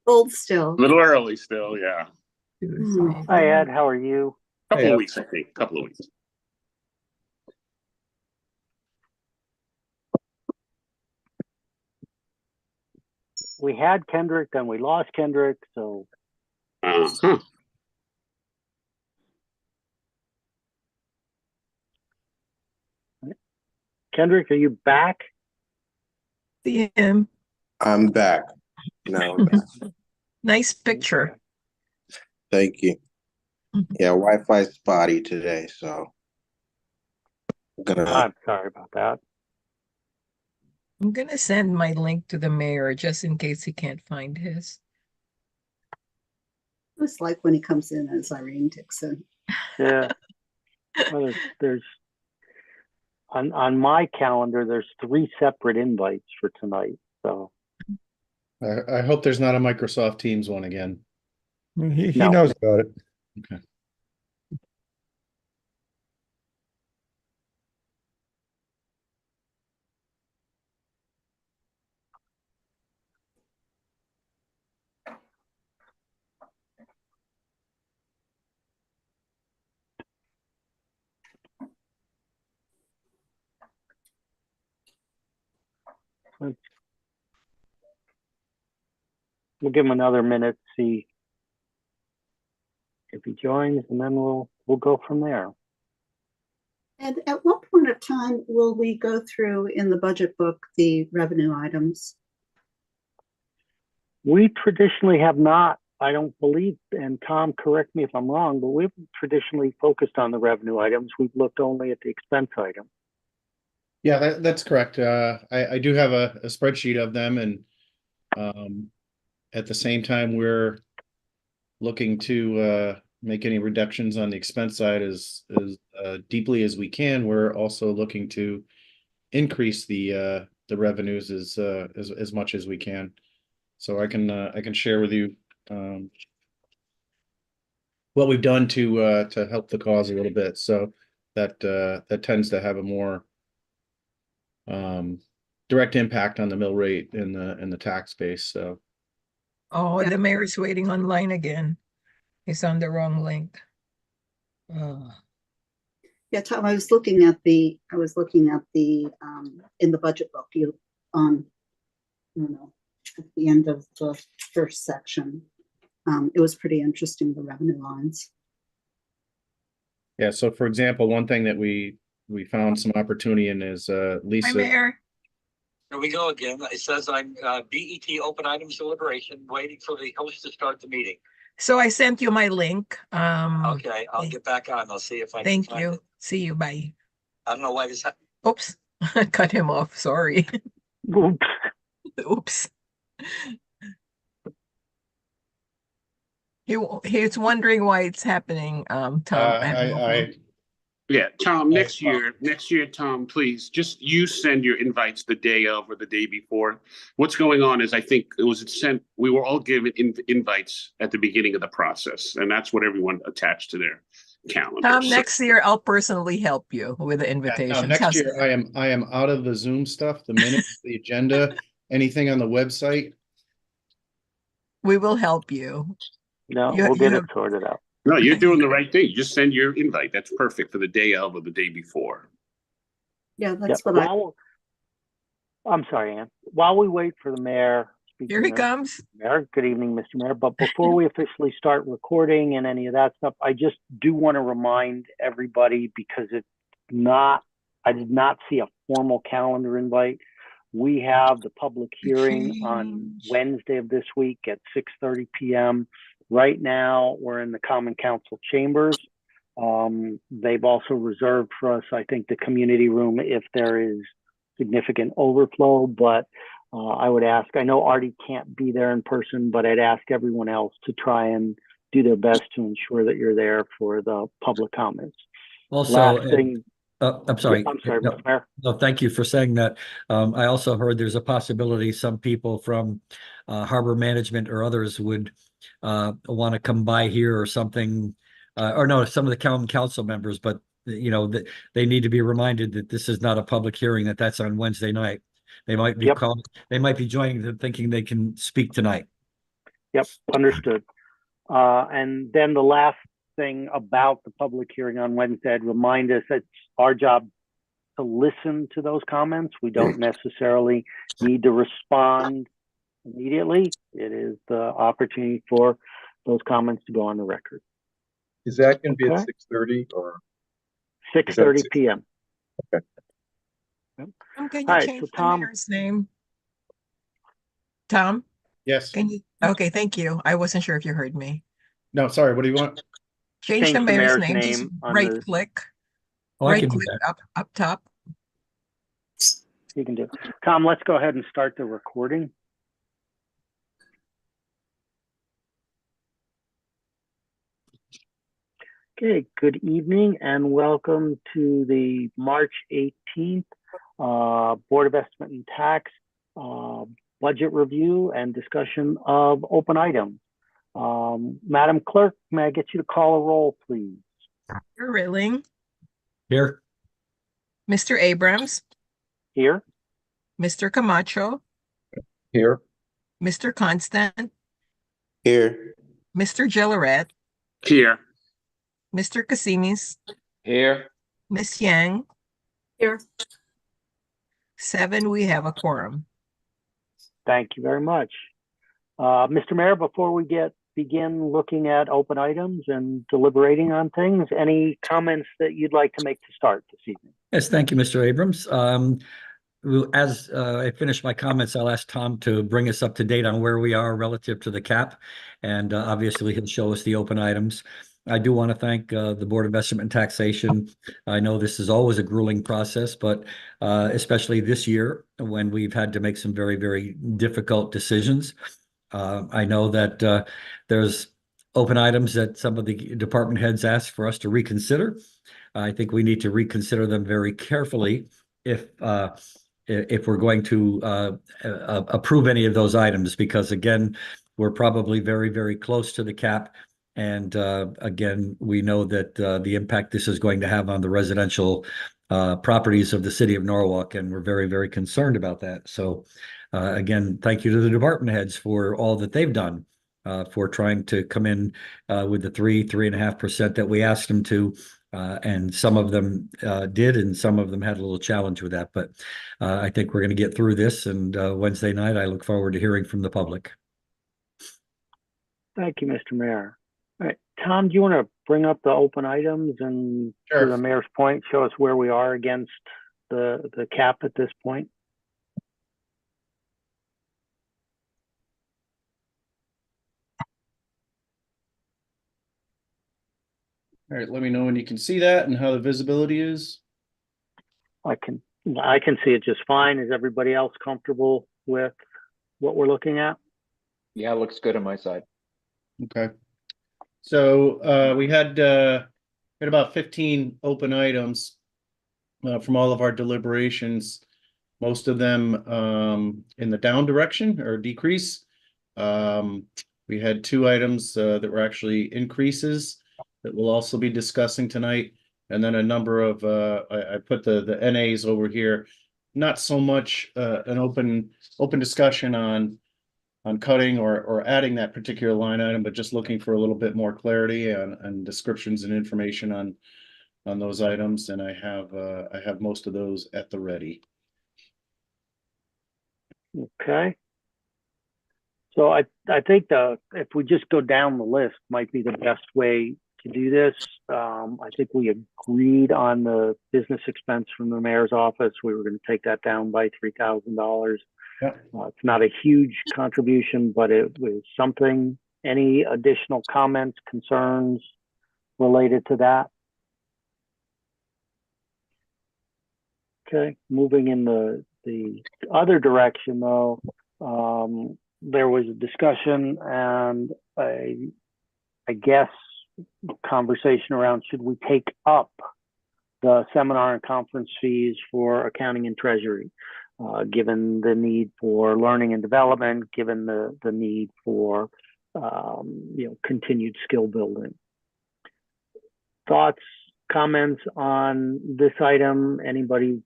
Old still. A little early still, yeah. Hi, Ed. How are you? Couple of weeks, I think. Couple of weeks. We had Kendrick, then we lost Kendrick, so. Kendrick, are you back? See him. I'm back. Now I'm back. Nice picture. Thank you. Yeah, Wi-Fi's spotty today, so I'm sorry about that. I'm gonna send my link to the mayor just in case he can't find his. It's like when he comes in as Irene Dixon. Yeah. Well, there's on my calendar, there's 3 separate invites for tonight. So I hope there's not a Microsoft Teams one again. He No. knows about it. Okay. we'll give him another minute to see if he joins, and then we'll go from there. And at what point of time will we go through in the budget book the revenue items? We traditionally have not, I don't believe, and Tom, correct me if I'm wrong, but we've traditionally focused on the revenue items. We've looked only at the expense item. Yeah, that's correct. I do have a spreadsheet of them, and at the same time, we're looking to make any reductions on the expense side as deeply as we can. We're also looking to increase the revenues as much as we can. So I can share with you what we've done to help the cause a little bit. So that tends to have a more direct impact on the mill rate in the tax base. So. Oh, Yeah. the mayor's waiting online again. He's on the wrong link. Yeah, Tom, I was looking at the in the budget book, at the end of the first section. It was pretty interesting, the revenue lines. Yeah, so for example, one thing that we found some opportunity in is Hi, Lisa. Mayor. Here we go again. It says I'm BET open items deliberation, waiting for the host to start the meeting. So I sent you my link. Okay, I'll get back on. I'll see if I can Thank find you. it. See you. Bye. I don't know why this happened. Oops. Cut him off. Sorry. Oops. Oops. He's wondering why it's happening, Tom. Yeah, Tom, next year, Tom, please, just you send your invites the day of or the day before. What's going on is I think we were all given invites at the beginning of the process, and that's what everyone attached to their calendar. Tom, next year I'll personally help you with the invitation. Next year I am out of the Zoom stuff, the minutes, the agenda, anything on the website. We will help you. No, we'll get it sorted out. No, you're doing the right thing. Just send your invite. That's perfect for the day of or the day before. Yeah, that's what I'm sorry, Ann. While we wait for the mayor. Here he comes. Mayor, good evening, Mr. Mayor. But before we officially start recording and any of that stuff, I just do want to remind everybody, because I did not see a formal calendar invite. We have the public hearing on Wednesday of this week at 6:30 p.m. Right now, we're in the Common Council chambers. They've also reserved for us, I think, the community room if there is significant overflow. But I would ask, I know Artie can't be there in person, but I'd ask everyone else to try and do their best to ensure that you're there for the public comments. Also, last thing. I'm sorry. I'm sorry, Mr. Mayor. No, thank you for saying that. I also heard there's a possibility some people from harbor management or others would want to come by here or something, or no, some of the common council members, but they need to be reminded that this is not a public hearing, that's on Wednesday night, They might be Yep. they might be joining them thinking they can speak tonight. Yep, understood. And then the last thing about the public hearing on Wednesday, I'd remind us that it's our job to listen to those comments. We don't necessarily need to respond immediately. It is the opportunity for those comments to go on the record. Is that going to be Okay. at 6:30 or? 6:30 p.m. Okay. Can you All right, change so the Tom, mayor's name? Tom, Yes. can you? Okay, thank you. I wasn't sure if you heard me. No, sorry, what do you want? Change the mayor's name. Just on right the, click. Oh, I Right can do click that. up top. you can do. Tom, let's go ahead and start the recording. Okay, good evening and welcome to the March 18th Board of Estimate and Tax budget review and discussion of open items. Madam Clerk, may I get you to call a roll, please? You're Rilling, Here. Mr. Abrams, Here. Mr. Camacho, Here. Mr. Constant, Here. Mr. Gilleret, Here. Mr. Casimis, Here. Miss Yang. Here. 7, we have a quorum. Thank you very much. Mr. Mayor, before we begin looking at open items and deliberating on things, any comments that you'd like to make to start this evening? Yes, thank you, Mr. Abrams. As I finish my comments, I'll ask Tom to bring us up to date on where we are relative to the cap. And obviously, he'll show us the open items. I do want to thank the Board of Estimate and Taxation. I know this is always a grueling process, but especially this year when we've had to make some very, very difficult decisions. I know that there's open items that some of the department heads asked for us to reconsider. I think we need to reconsider them very carefully if we're going to approve any of those items, because again, we're probably very, very close to the cap. And again, we know that the impact this is going to have on the residential properties of the city of Norwalk, and we're very, very concerned about that. So again, thank you to the department heads for all that they've done for trying to come in with the 3.5% that we asked them to. And some of them did, and some of them had a little challenge with that. But I think we're going to get through this. And Wednesday night, I look forward to hearing from the public. Thank you, Mr. Mayor. All right, Tom, do you want to bring up the open items and Sure. to the mayor's point, show us where we are against the cap at this point? All right, let me know when you can see that and how the visibility is. I can see it just fine. Is everybody else comfortable with what we're looking at? Yeah, looks good on my side. Okay. So we had about 15 open items from all of our deliberations, most of them in the down direction or decrease. We had 2 items that were actually increases that we'll also be discussing tonight. And then a number of, I put the NAs over here, not so much an open discussion on cutting or adding that particular line item, but just looking for a little bit more clarity and descriptions and information on those items. And I have most of those at the ready. Okay. So I think if we just go down the list might be the best way to do this. I think we agreed on the business expense from the mayor's office. We were going to take that down by $3,000. Yeah. It's not a huge contribution, but it was something. Any additional comments, concerns related to that? Okay, moving in the other direction though, there was a discussion and I guess conversation around should we take up the seminar and conference fees for accounting and treasury, given the need for learning and development, given the need for continued skill building. Thoughts, comments on this item? Anybody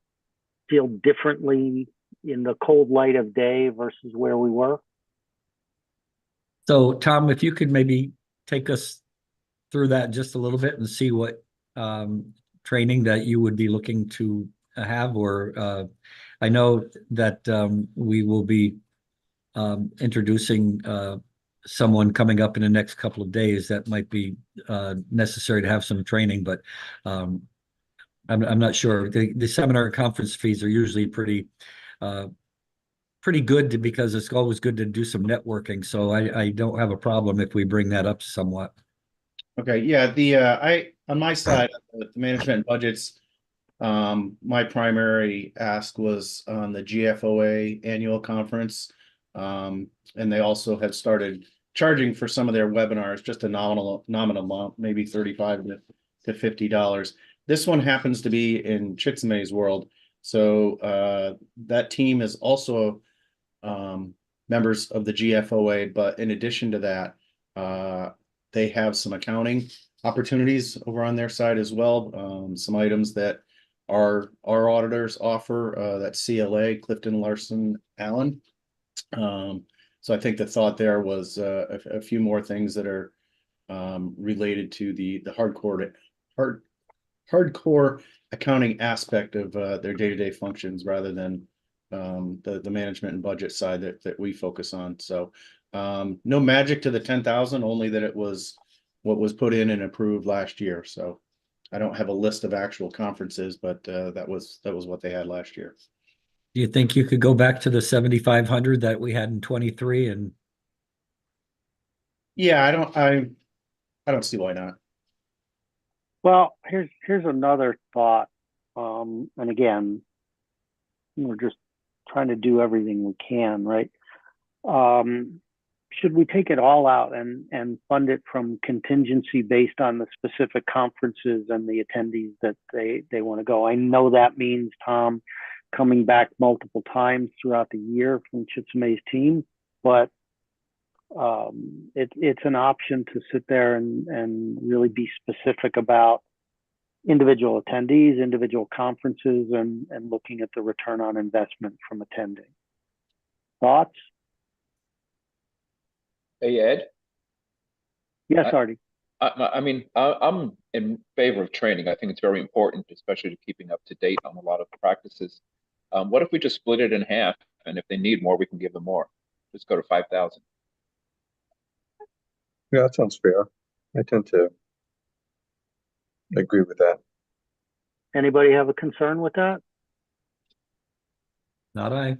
feel differently in the cold light of day versus where we were. So Tom, if you could maybe take us through that just a little bit and see what training that you would be looking to have, or I know that we will be introducing someone coming up in the next couple of days that might be necessary to have some training, but I'm not sure. The seminar and conference fees are usually pretty good because it's always good to do some networking. So I don't have a problem if we bring that up somewhat. Okay, yeah, on my side, the management budgets, my primary ask was on the GFOA annual conference. And they also have started charging for some of their webinars, just a nominal amount, maybe $35 to $50. This one happens to be in Chitsume's world. So that team is also members of the GFOA, but in addition to that, they have some accounting opportunities over on their side as well. Some items that our auditors offer, that CLA, Clifton Larson Allen. So I think the thought there was a few more things that are related to the hardcore accounting aspect of their day-to-day functions rather than the management and budget side that we focus on. So no magic to the 10,000, only that it was what was put in and approved last year. So I don't have a list of actual conferences, but that was what they had last year. Do you think you could go back to the 7,500 that we had in 23 and Yeah, I don't see why not. Well, here's another thought. And again, we're just trying to do everything we can, right? Should we take it all out and fund it from contingency based on the specific conferences and the attendees that they want to go? I know that means, Tom, coming back multiple times throughout the year from Chitsume's team, but it's an option to sit there and really be specific about individual attendees, individual conferences, and looking at the return on investment from attending. Thoughts? Hey, Ed. Yes, Artie. I mean, I'm in favor of training. I think it's very important, especially to keeping up to date on a lot of practices. What if we just split it in half, and if they need more, we can give them more? Just go to 5,000. Yeah, that sounds fair. I tend to agree with that. Anybody have a concern with that? not I?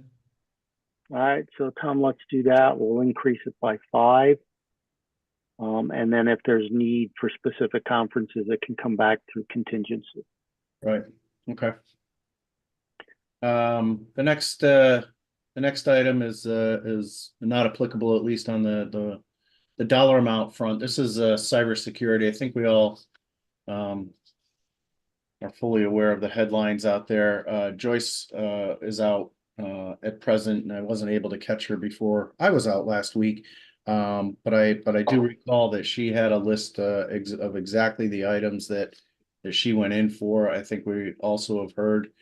All right, so Tom, let's do that. We'll increase it by 5. And then if there's need for specific conferences, it can come back through contingency. Right. Okay. The next item is not applicable, at least on the dollar amount front. This is cybersecurity. I think we all are fully aware of the headlines out there. Joyce is out at present, and I wasn't able to catch her before I was out last week. But I do recall that she had a list of exactly the items that she went in for. I think we also have heard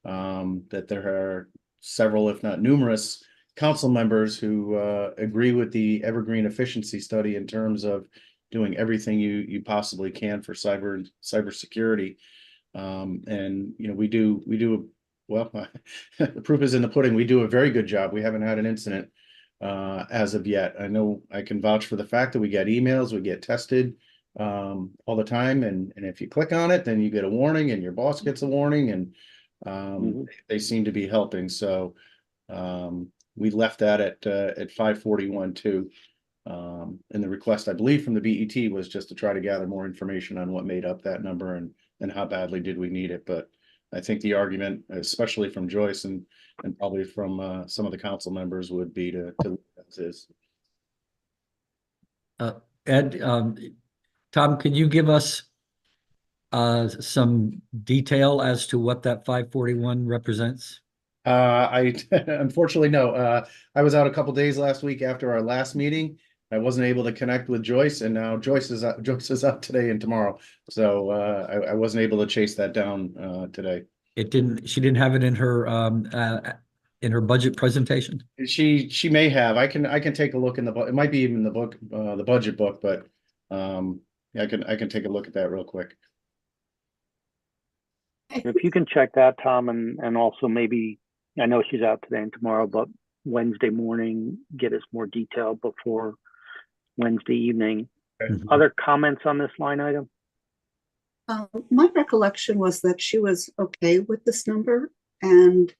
that there are several, if not numerous, council members who agree with the Evergreen Efficiency Study in terms of doing everything you possibly can for cybersecurity. And you know, we do well. The proof is in the pudding. We do a very good job. We haven't had an incident as of yet. I know I can vouch for the fact that we get emails, we get tested all the time, and if you click on it, then you get a warning, and your boss gets a warning, and they seem to be helping. So we left that at 541 too. And the request, I believe, from the BET was just to try to gather more information on what made up that number and how badly did we need it. But I think the argument, especially from Joyce and probably from some of the council members, would be to leave as is. Ed, Tom, can you give us some detail as to what that 541 represents? I unfortunately no. I was out a couple days last week after our last meeting. I wasn't able to connect with Joyce, and now Joyce is out today and tomorrow. So I wasn't able to chase that down today. She didn't have it in her in her budget presentation? She may have. I can take a look in the book. It might be even the book, the budget book, but yeah, I can take a look at that real quick. If you can check that, Tom, and also maybe, I know she's out today and tomorrow, but Wednesday morning, get us more detail before Wednesday evening. Okay. Other comments on this line item? My recollection was that she was okay with this number, and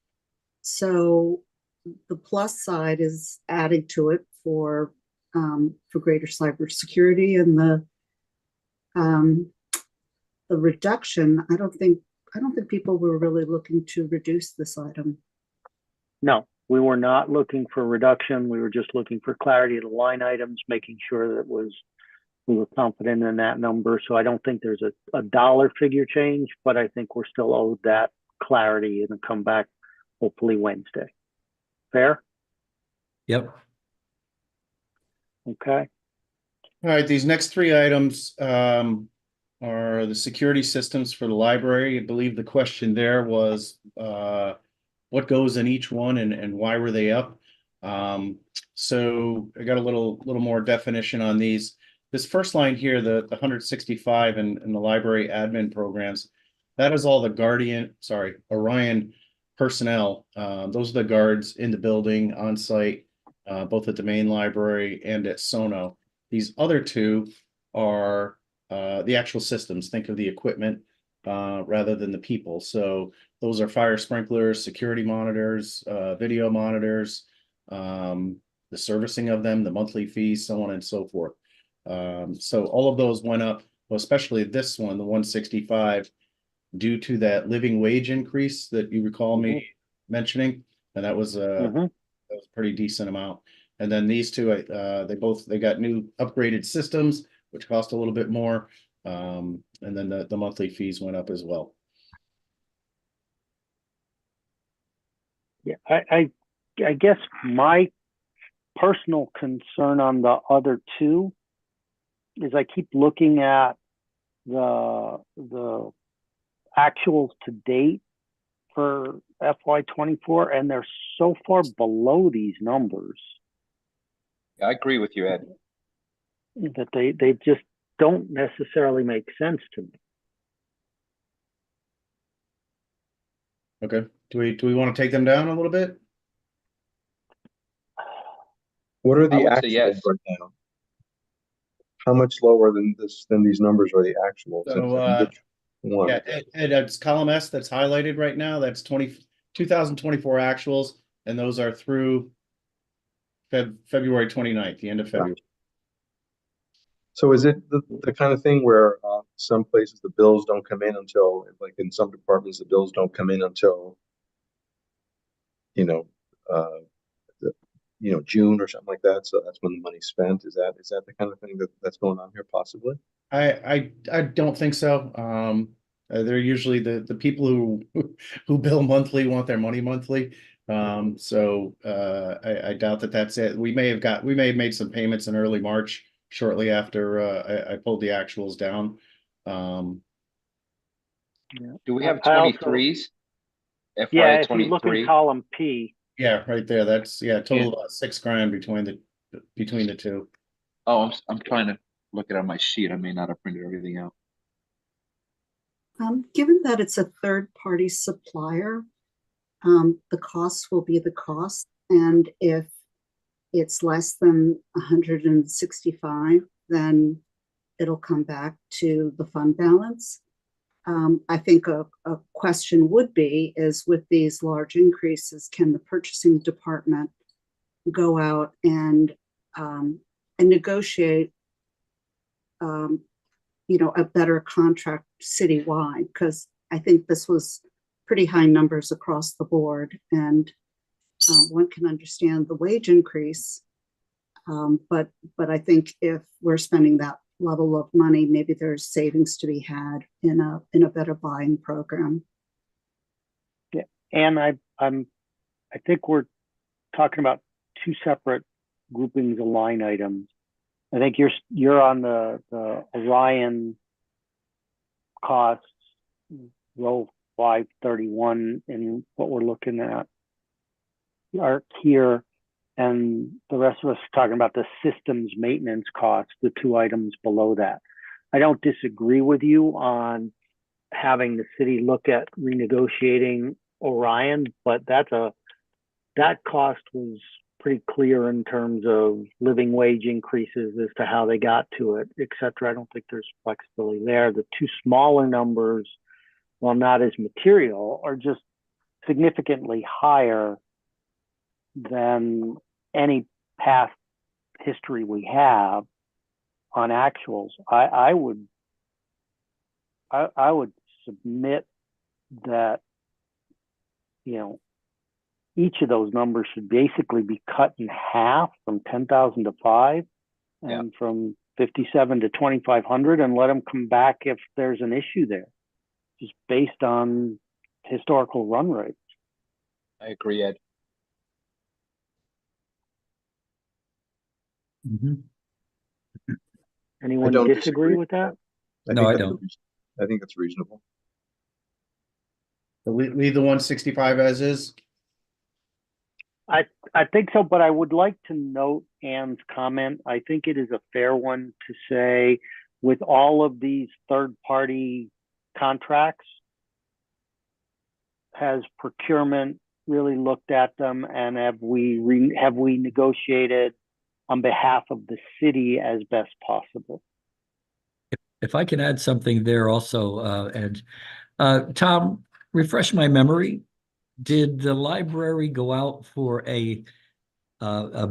so the plus side is adding to it for greater cybersecurity, and the reduction. I don't think people were really looking to reduce this item. No, we were not looking for reduction. We were just looking for clarity of the line items, making sure that we were confident in that number. So I don't think there's a dollar figure change, but I think we're still owed that clarity and come back hopefully Wednesday. Fair? Yep. Okay. All right, these next three items are the security systems for the library. I believe the question there was what goes in each one and why were they up? So I got a little more definition on these. This first line here, the 165 and the library admin programs, that is all the Orion personnel. Those are the guards in the building on site, both at the main library and at Sono. These other two are the actual systems. Think of the equipment rather than the people. So those are fire sprinklers, security monitors, video monitors, the servicing of them, the monthly fees, so on and so forth. So all of those went up, well, especially this one, the 165, due to that living wage increase that you recall me mentioning, and that was a pretty decent amount. And then these two, they got new upgraded systems, which cost a little bit more, and then the monthly fees went up as well. Yeah, I guess my personal concern on the other two is I keep looking at the actuals to date for FY24, and they're so far below these numbers. I agree with you, Ed. That they just don't necessarily make sense to me. Okay. Do we want to take them down a little bit? What are I the would say actuals yes. right now? How much lower than these numbers are the actuals? So, And which one? Yeah, and it's column S that's highlighted right now. That's 2024 actuals, and those are through February 29th, the end of February. So is it the kind of thing where some places the bills don't come in until, like in some departments, the bills don't come in until, June or something like that. So that's when the money's spent. Is that the kind of thing that's going on here possibly? I don't think so. They're usually the people who bill monthly want their money monthly. So I doubt that's it. We may have made some payments in early March, shortly after I pulled the actuals down. Do we have I also- 23s? FY Yeah, if you look in 23? column P, Yeah, right there. That's total about $6,000 between the two. Oh, I'm trying to look it on my sheet. I may not have printed everything out. Given that it's a third-party supplier, the cost will be the cost, and if it's less than 165, then it'll come back to the fund balance. I think a question would be is with these large increases, can the purchasing department go out and negotiate a better contract citywide? Because I think this was pretty high numbers across the board, and one can understand the wage increase, but I think if we're spending that level of money, maybe there's savings to be had in a better buying program. yeah, and I think we're talking about two separate groupings of line items. I think you're on the Orion costs, row 531, and what we're looking at are here, and the rest of us are talking about the systems maintenance costs, the two items below that. I don't disagree with you on having the city look at renegotiating Orion, but that cost was pretty clear in terms of living wage increases as to how they got to it, et cetera. I don't think there's flexibility there. The two smaller numbers, while not as material, are just significantly higher than any past history we have on actuals. I would submit that, each of those numbers should basically be cut in half, from 10,000 to 5, and from 57 to 2,500, and let them come back if there's an issue there, just based on historical run rates. I agree, Ed. Mhm. Anyone don't disagree disagree. with that? No, I that's don't. I think that's reasonable. So leave the 165 as is. I think so, but I would like to note Ann's comment. I think it is a fair one to say, with all of these third-party contracts, has procurement really looked at them, and have we negotiated on behalf of the city as best possible? If I can add something there also, Ed, Tom, refresh my memory. Did the library go out for a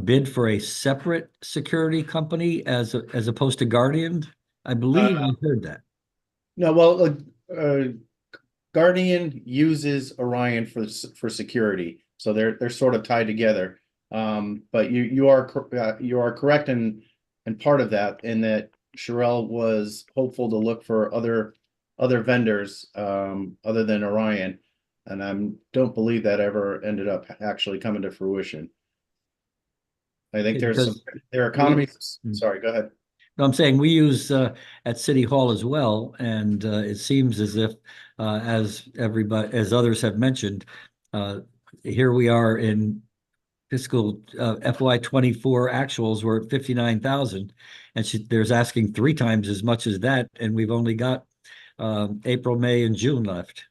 bid for a separate security company as opposed to Guardian? I believe I heard that. No, well, Guardian uses Orion for security, so they're sort of tied together. But you are correct in part of that, in that Sherelle was hopeful to look for other vendors other than Orion, and I don't believe that ever ended up actually coming to fruition. I think there are economies. Sorry, go ahead. No, I'm saying we use at City Hall as well, and it seems as if, as others have mentioned, here we are in fiscal FY24 actuals. We're at 59,000, and there's asking 3 times as much as that, and we've only got April, May, and June left.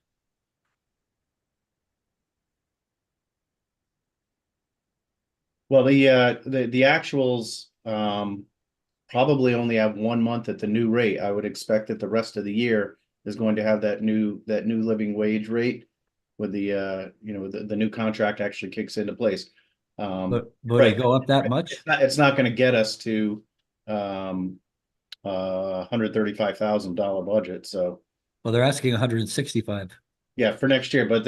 Well, the actuals probably only have 1 month at the new rate. I would expect that the rest of the year is going to have that new living wage rate, with the the new contract actually kicks into place. But would Right. it go up that much? It's not going to get us to $135,000 budget. So Well, they're asking 165. yeah, for next year. But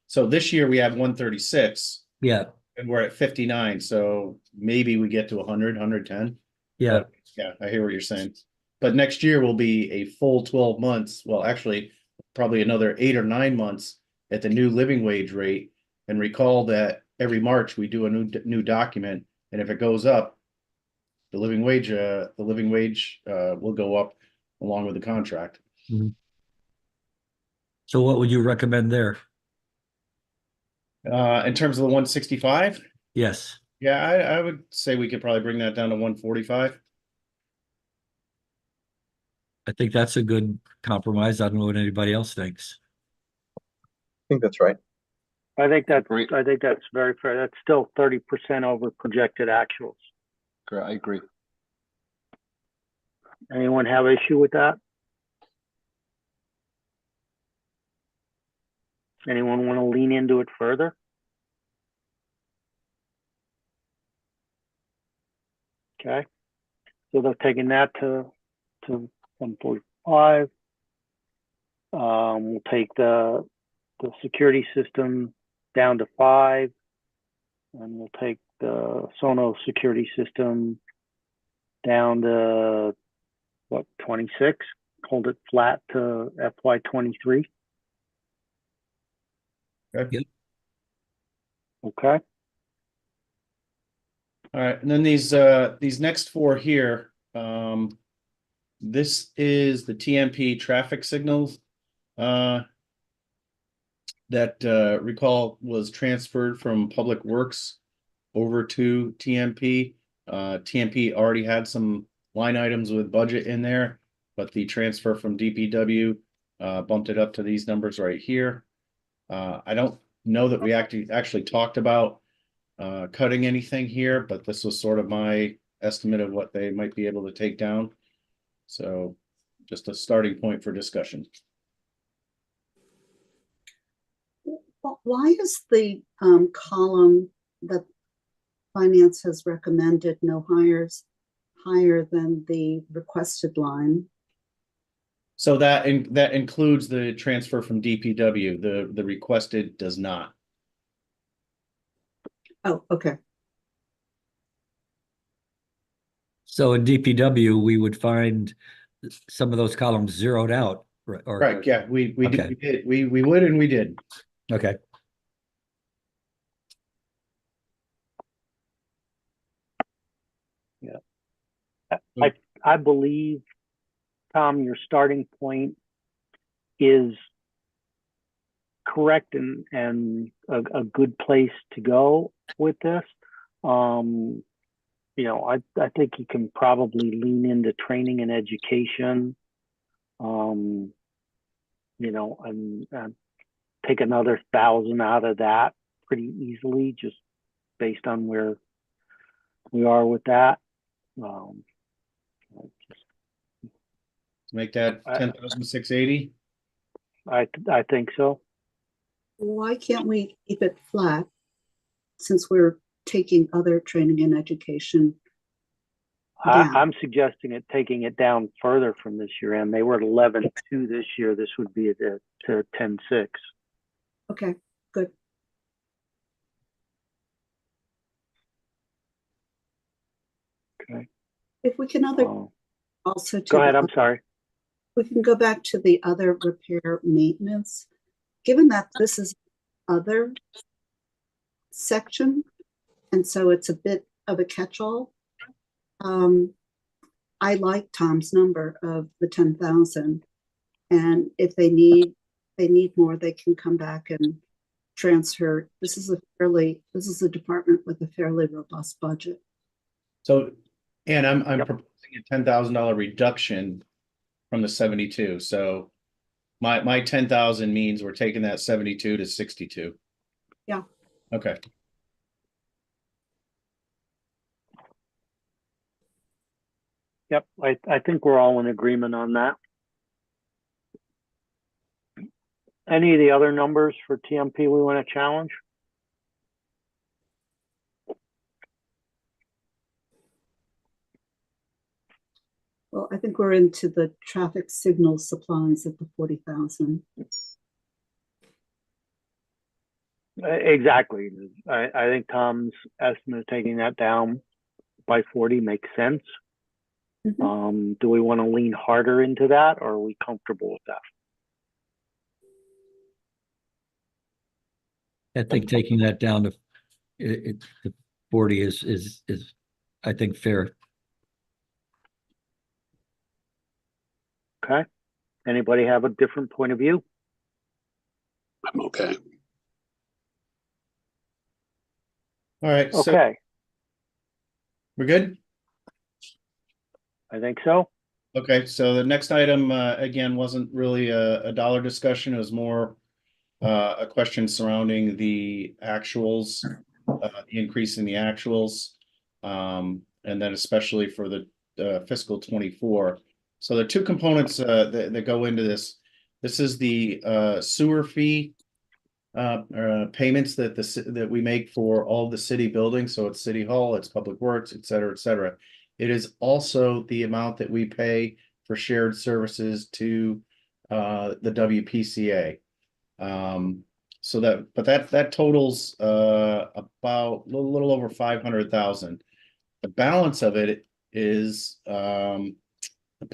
so this year we have 136. Yeah, And we're at 59. So maybe we get to 100, 110. yeah. But yeah, I hear what you're saying. But next year will be a full 12 months. Well, actually, probably another 8 or 9 months at the new living wage rate. And recall that every March we do a new document, and if it goes up, the living wage will go up along with the contract. Mhm. So what would you recommend there? In terms of the 165, Yes. yeah, I would say we could probably bring that down to 145. I think that's a good compromise. I don't know what anybody else thinks. I think that's right. I think that's Agreed. very fair. That's still 30% over projected actuals. I agree. Anyone have issue with that? Anyone want to lean into it further? Okay, so they're taking that to 145. We'll take the security system down to 5, and we'll take the Sonos security system down to 26. Hold it flat to FY23. Okay. Yep. Okay. All right, and then these next 4 here, this is the TMP traffic signals that recall was transferred from Public Works over to TMP. TMP already had some line items with budget in there, but the transfer from DPW bumped it up to these numbers right here. I don't know that we actually talked about cutting anything here, but this was sort of my estimate of what they might be able to take down. So just a starting point for discussion. Why is the column that finance has recommended no hires higher than the requested line? So that includes the transfer from DPW. The requested does not. Oh, okay. So in DPW, we would find some of those columns zeroed out, or Right, yeah, we Okay. did, we would and we did. okay. I believe, Tom, your starting point is correct and a good place to go with this. You know, I think you can probably lean into training and education. You know, and take another 1,000 out of that pretty easily, just based on where we are with that. Make that 10,680. I think so. Why can't we keep it flat since we're taking other training and education down? I'm suggesting taking it down further from this year end. They were at 11.2 this year. This would be at 10.6. Okay, good. Okay. If we can also Go ahead. I'm sorry. we can go back to the other repair maintenance. Given that this is other section, and so it's a bit of a catch-all, I like Tom's number of the 10,000. And if they need more, they can come back and transfer. This is a department with a fairly robust budget. So, and I'm proposing a $10,000 reduction from the 72. So my 10,000 means we're taking that 72 to 62. Yeah. Okay. Yep. I think we're all in agreement on that. Any of the other numbers for TMP we want to challenge? Well, I think we're into the traffic signal supplies at the 40,000. Exactly. I think Tom's estimate of taking that down by 40 makes sense. Mm-hmm. Do we want to lean harder into that, or are we comfortable with that? I think taking that down to 40 is I think fair. Okay. Anybody have a different point of view? I'm okay. All right. So Okay. we're good. I think so. Okay. So the next item, again, wasn't really a dollar discussion. It was more a question surrounding the actuals, the increase in the actuals, and then especially for the fiscal 24. So there are two components that go into this. This is the sewer fee payments that we make for all the city buildings. So it's City Hall, it's Public Works, et cetera, et cetera. It is also the amount that we pay for shared services to the WPCA. So that totals about a little over 500,000. The balance of it is the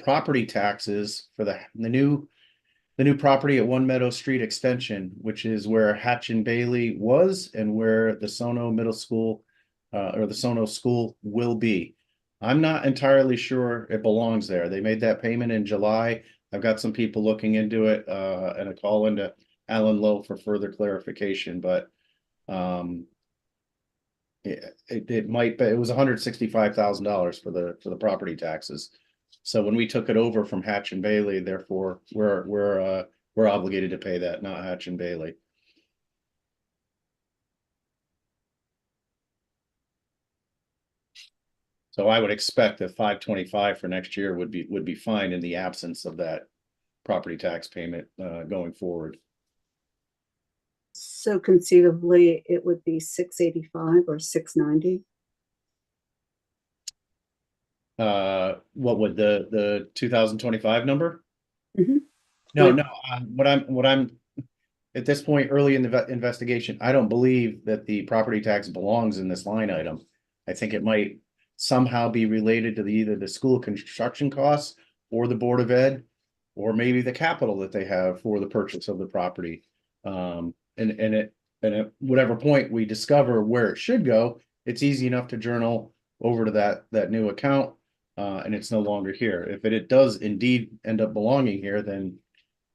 property taxes for the new property at One Meadow Street Extension, which is where Hatch and Bailey was and where the Sono Middle School or the Sono School will be. I'm not entirely sure it belongs there. They made that payment in July. I've got some people looking into it and a call into Alan Lowe for further clarification, but it might, but it was $165,000 for the property taxes. So when we took it over from Hatch and Bailey, therefore we're obligated to pay that, not Hatch and Bailey. So I would expect that 525 for next year would be fine in the absence of that property tax payment going forward. So conceivably, it would be 685 or 690. What would the 2025 number? Mhm. No, Would- no, what I'm at this point, early in the investigation, I don't believe that the property tax belongs in this line item. I think it might somehow be related to either the school construction costs or the Board of Ed, or maybe the capital that they have for the purchase of the property. And at whatever point we discover where it should go, it's easy enough to journal over to that new account, and it's no longer here. If it does indeed end up belonging here, then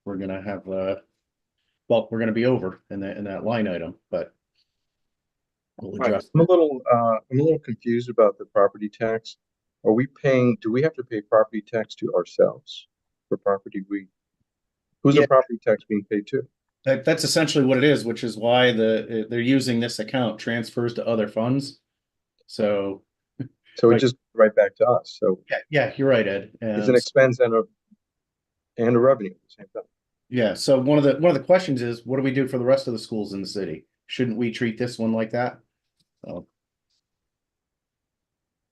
we're gonna have well, we're gonna be over in that line item, but we'll address. I'm a little confused about the property tax. Do we have to pay property tax to ourselves for property who's Yeah. the property tax being paid to? That's essentially what it is, which is why they're using this account transfers to other funds. So So it Right. just right back to us. So yeah, you're right, Ed. it's an expense and a revenue at the same time. Yeah, so one of the questions is, what do we do for the rest of the schools in the city? Shouldn't we treat this one like that?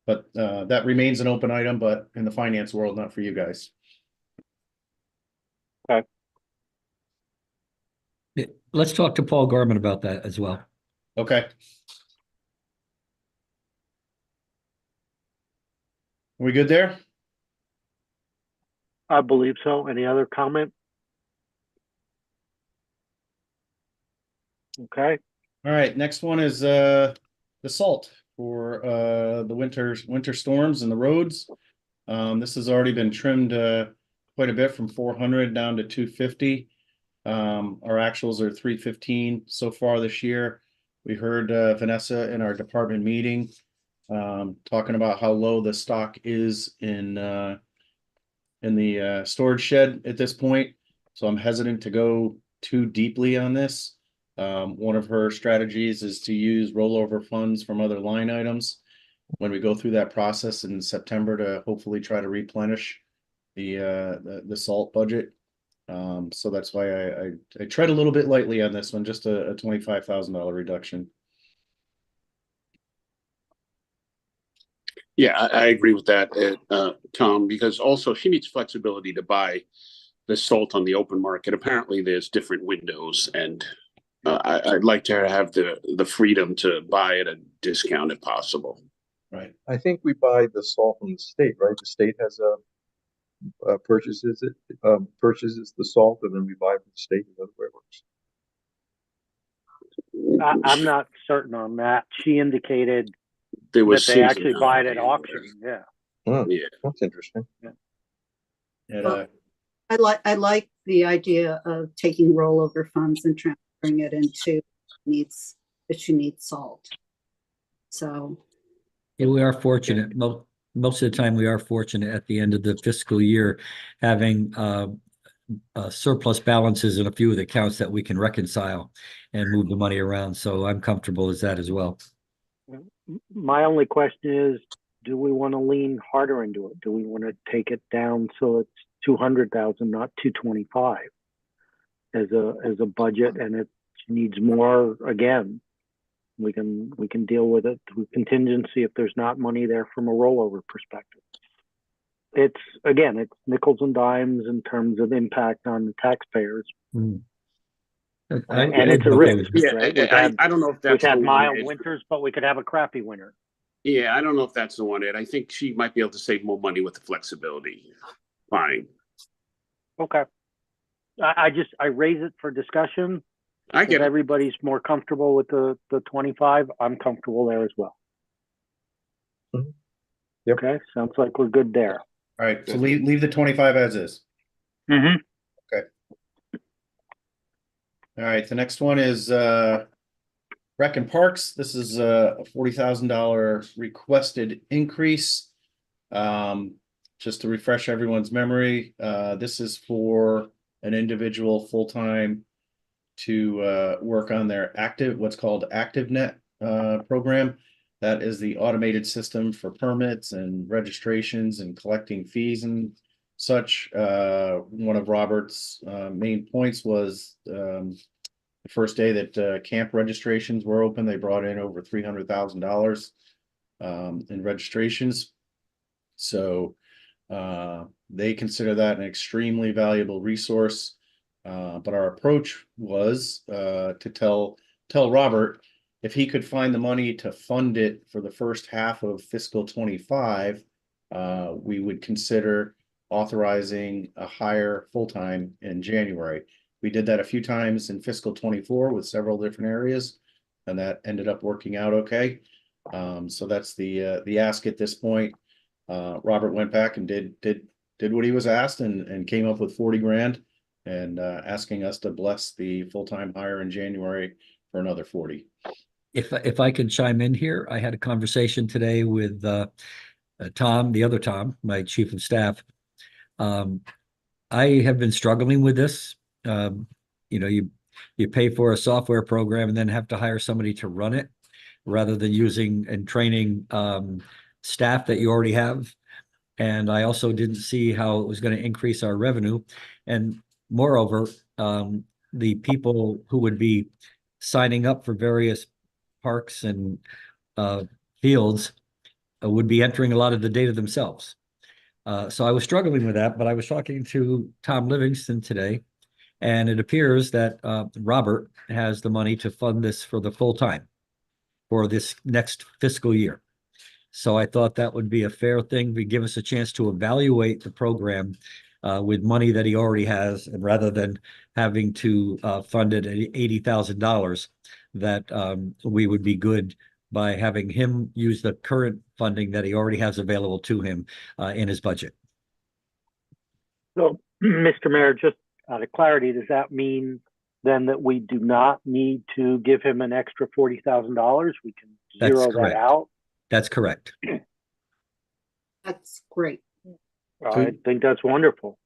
But that remains an open item, but in the finance world, not for you guys. Let's talk to Paul Garman about that as well. Okay. We good there? I believe so. Any other comment? Okay. All right, next one is the salt for the winter storms and the roads. This has already been trimmed quite a bit from 400 down to 250. Our actuals are 315 so far this year. We heard Vanessa in our department meeting talking about how low the stock is in the storage shed at this point. So I'm hesitant to go too deeply on this. One of her strategies is to use rollover funds from other line items when we go through that process in September to hopefully try to replenish the salt budget. So that's why I tread a little bit lightly on this one, just a $25,000 reduction. Yeah, I agree with that, Tom, because also she needs flexibility to buy the salt on the open market. Apparently, there's different windows, and I'd like to have the freedom to buy at a discount if possible. Right. I think we buy the salt from the state, right? The state has purchases the salt, and then we buy from the state. Is that the way it works? I'm not certain on that. She indicated There that was they actually buy it at seasonality. auction. Yeah. Oh, Yeah. that's interesting. And, I like the idea of taking rollover funds and transferring it into needs that you need salt. So Yeah, we are fortunate. Most of the time, we are fortunate at the end of the fiscal year having surplus balances in a few of the accounts that we can reconcile and move the money around. So I'm comfortable with that as well. My only question is, do we want to lean harder into it? Do we want to take it down so it's 200,000, not 225 as a budget, and it needs more again? We can deal with it through contingency if there's not money there from a rollover perspective. It's nickels and dimes in terms of impact on the taxpayers. Mm. And it's a Okay risk, with Yeah, right? I don't know if We've that's had the one, mild Ed. winters, but we could have a crappy winter. Yeah, I don't know if that's the one, Ed. I think she might be able to save more money with the flexibility. Fine. Okay. I raise it for discussion. I If get it. everybody's more comfortable with the 25, I'm comfortable there as well. Mhm. Yep. Okay, sounds like we're good there. all right, so leave the 25 as is. Mm-hmm. All right, the next one is Rec and Parks. This is a $40,000 requested increase. Just to refresh everyone's memory, this is for an individual full-time to work on their what's called ActiveNet program. That is the automated system for permits and registrations and collecting fees and such. One of Robert's main points was the first day that camp registrations were open, they brought in over $300,000 in registrations. So they consider that an extremely valuable resource. But our approach was to tell Robert if he could find the money to fund it for the first half of fiscal 25, we would consider authorizing a hire full-time in January. We did that a few times in fiscal 24 with several different areas, and that ended up working out okay. So that's the ask at this point. Robert went back and did what he was asked and came up with 40 grand and asking us to bless the full-time hire in January for another 40. If I could chime in here, I had a conversation today with Tom, the other Tom, my chief of staff. I have been struggling with this. You pay for a software program and then have to hire somebody to run it rather than using and training staff that you already have. And I also didn't see how it was going to increase our revenue. And moreover, the people who would be signing up for various parks and fields would be entering a lot of the data themselves. So I was struggling with that, but I was talking to Tom Livingston today, and it appears that Robert has the money to fund this for the full time for this next fiscal year. So I thought that would be a fair thing to give us a chance to evaluate the program with money that he already has, and rather than having to fund it at $80,000, that we would be good by having him use the current funding that he already has available to him in his budget. So, Mr. Mayor, just out of clarity, does that mean then that we do not need to give him an extra $40,000? We can zero that out? That's correct. That's great. I think that's wonderful.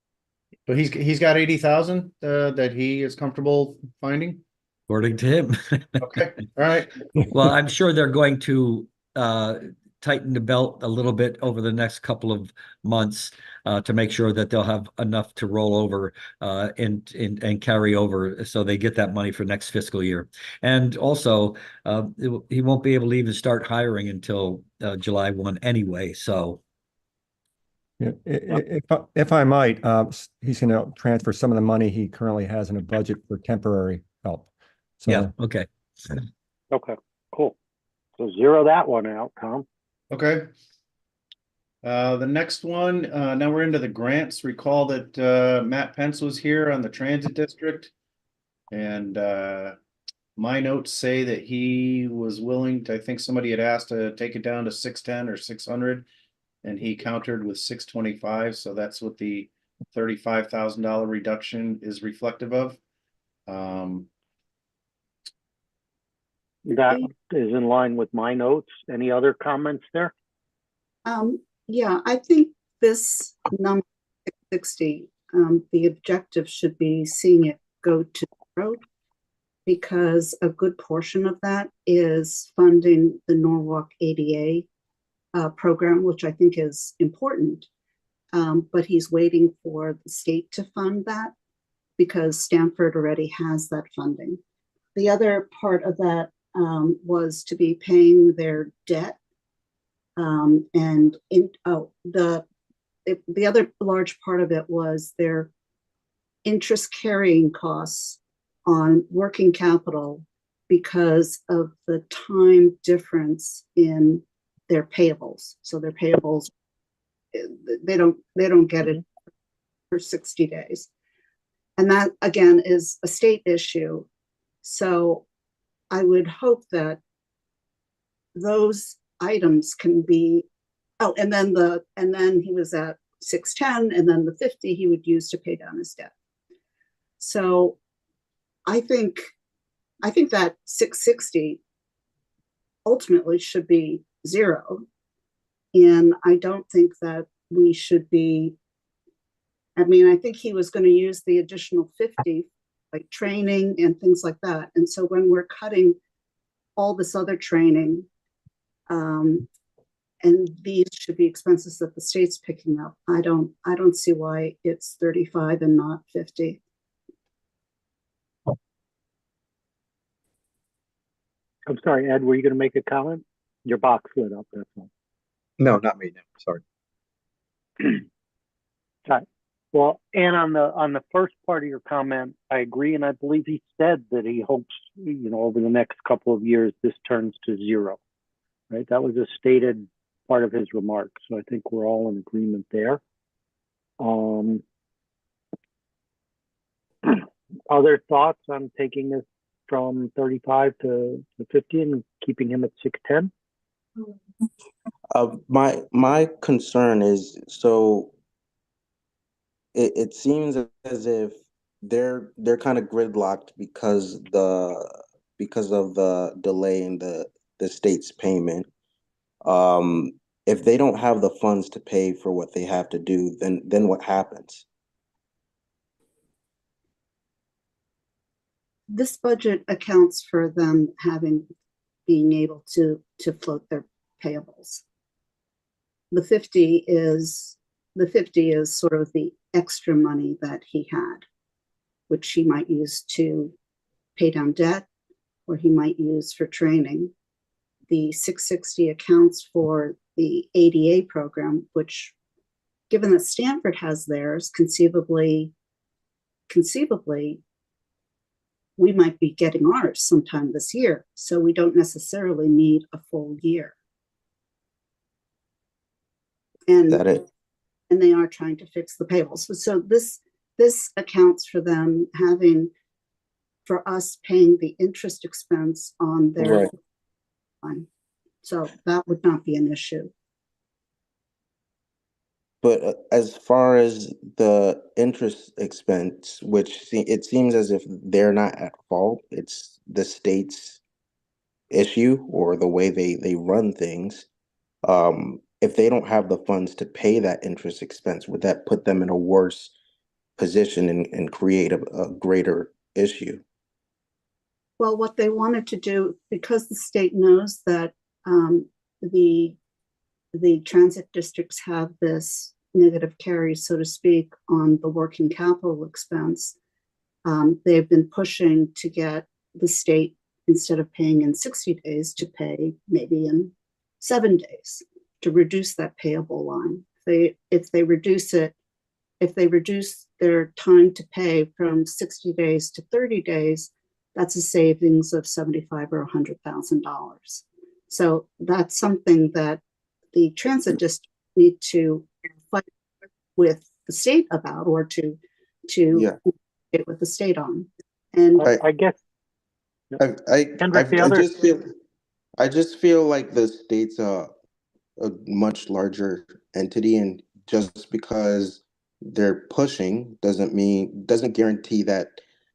So he's got 80,000 that he is comfortable finding? According to him. Okay, all right. Well, I'm sure they're going to tighten the belt a little bit over the next couple of months to make sure that they'll have enough to roll over and carry over, so they get that money for next fiscal year. And also, he won't be able to even start hiring until July 1 anyway. So, yeah, if I might, he's going to transfer some of the money he currently has in a budget for temporary help. So, yeah, okay. Okay, cool. So zero that one out, Tom. Okay. The next one, now we're into the grants. Recall that Matt Pence was here on the transit district. And my notes say that he was willing to, I think somebody had asked to take it down to 610 or 600, and he countered with 625. So that's what the $35,000 reduction is reflective of. That is in line with my notes. Any other comments there? Yeah, I think this number 660, the objective should be seeing it go to zero, because a good portion of that is funding the Norwalk ADA program, which I think is important. But he's waiting for the state to fund that because Stanford already has that funding. The other part of that was to be paying their debt. The other large part of it was their interest carrying costs on working capital because of the time difference in their payables. So their payables, they don't get it for 60 days. And that again is a state issue. So I would hope that those items can be, and then he was at 610, and then the 50 he would use to pay down his debt. So I think that 660 ultimately should be 0. And I don't think that we should be, I mean, I think he was going to use the additional 50, like training and things like that. And so when we're cutting all this other training, and these should be expenses that the state's picking up, I don't see why it's 35 and not 50. I'm sorry, Ed, were you going to make a comment? Your box lit up, that's all. No, not me, no, sorry. Right. Well, and on the first part of your comment, I agree, and I believe he said that he hopes, over the next couple of years, this turns to 0. Right? That was a stated part of his remarks, so I think we're all in agreement there. Other thoughts on taking this from 35 to 50 and keeping him at 610? My concern is, so it seems as if they're kind of gridlocked because of the delay in the state's payment. If they don't have the funds to pay for what they have to do, then what happens? This budget accounts for them being able to float their payables. The 50 is sort of the extra money that he had, which he might use to pay down debt, or he might use for training. The 660 accounts for the ADA program, which, given that Stanford has theirs, conceivably, we might be getting ours sometime this year. So we don't necessarily need a full year. And That it? And they are trying to fix the payables. So this accounts for them for us paying the interest expense on their line. So that would not be an issue. But as far as the interest expense, which it seems as if they're not at fault, it's the state's issue or the way they run things. If they don't have the funds to pay that interest expense, would that put them in a worse position and create a greater issue? Well, what they wanted to do, because the state knows that the transit districts have this negative carry, so to speak, on the working capital expense, they've been pushing to get the state, instead of paying in 60 days, to pay maybe in 7 days, to reduce that payable line. If they reduce their time to pay from 60 days to 30 days, that's a savings of $75,000 or $100,000. So that's something that the transit district need to fight with the state about, or to get with the state on. And I guess. I just feel like the state's a much larger entity, and just because they're pushing doesn't guarantee that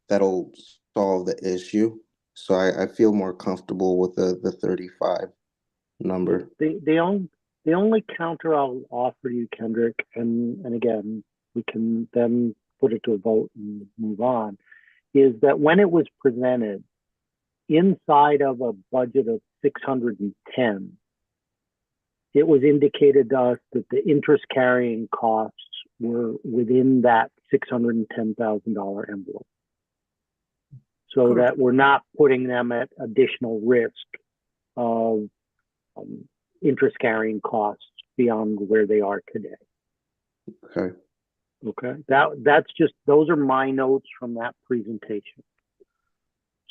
that'll solve the issue. So I feel more comfortable with the 35 number. The only counter I'll offer you, Kendrick, and again, we can then put it to a vote and move on, is that when it was presented inside of a budget of 610, it was indicated to us that the interest carrying costs were within that $610,000 envelope. So that we're not putting them at additional risk of interest carrying costs beyond where they are today. Okay. That's just, those are my notes from that presentation.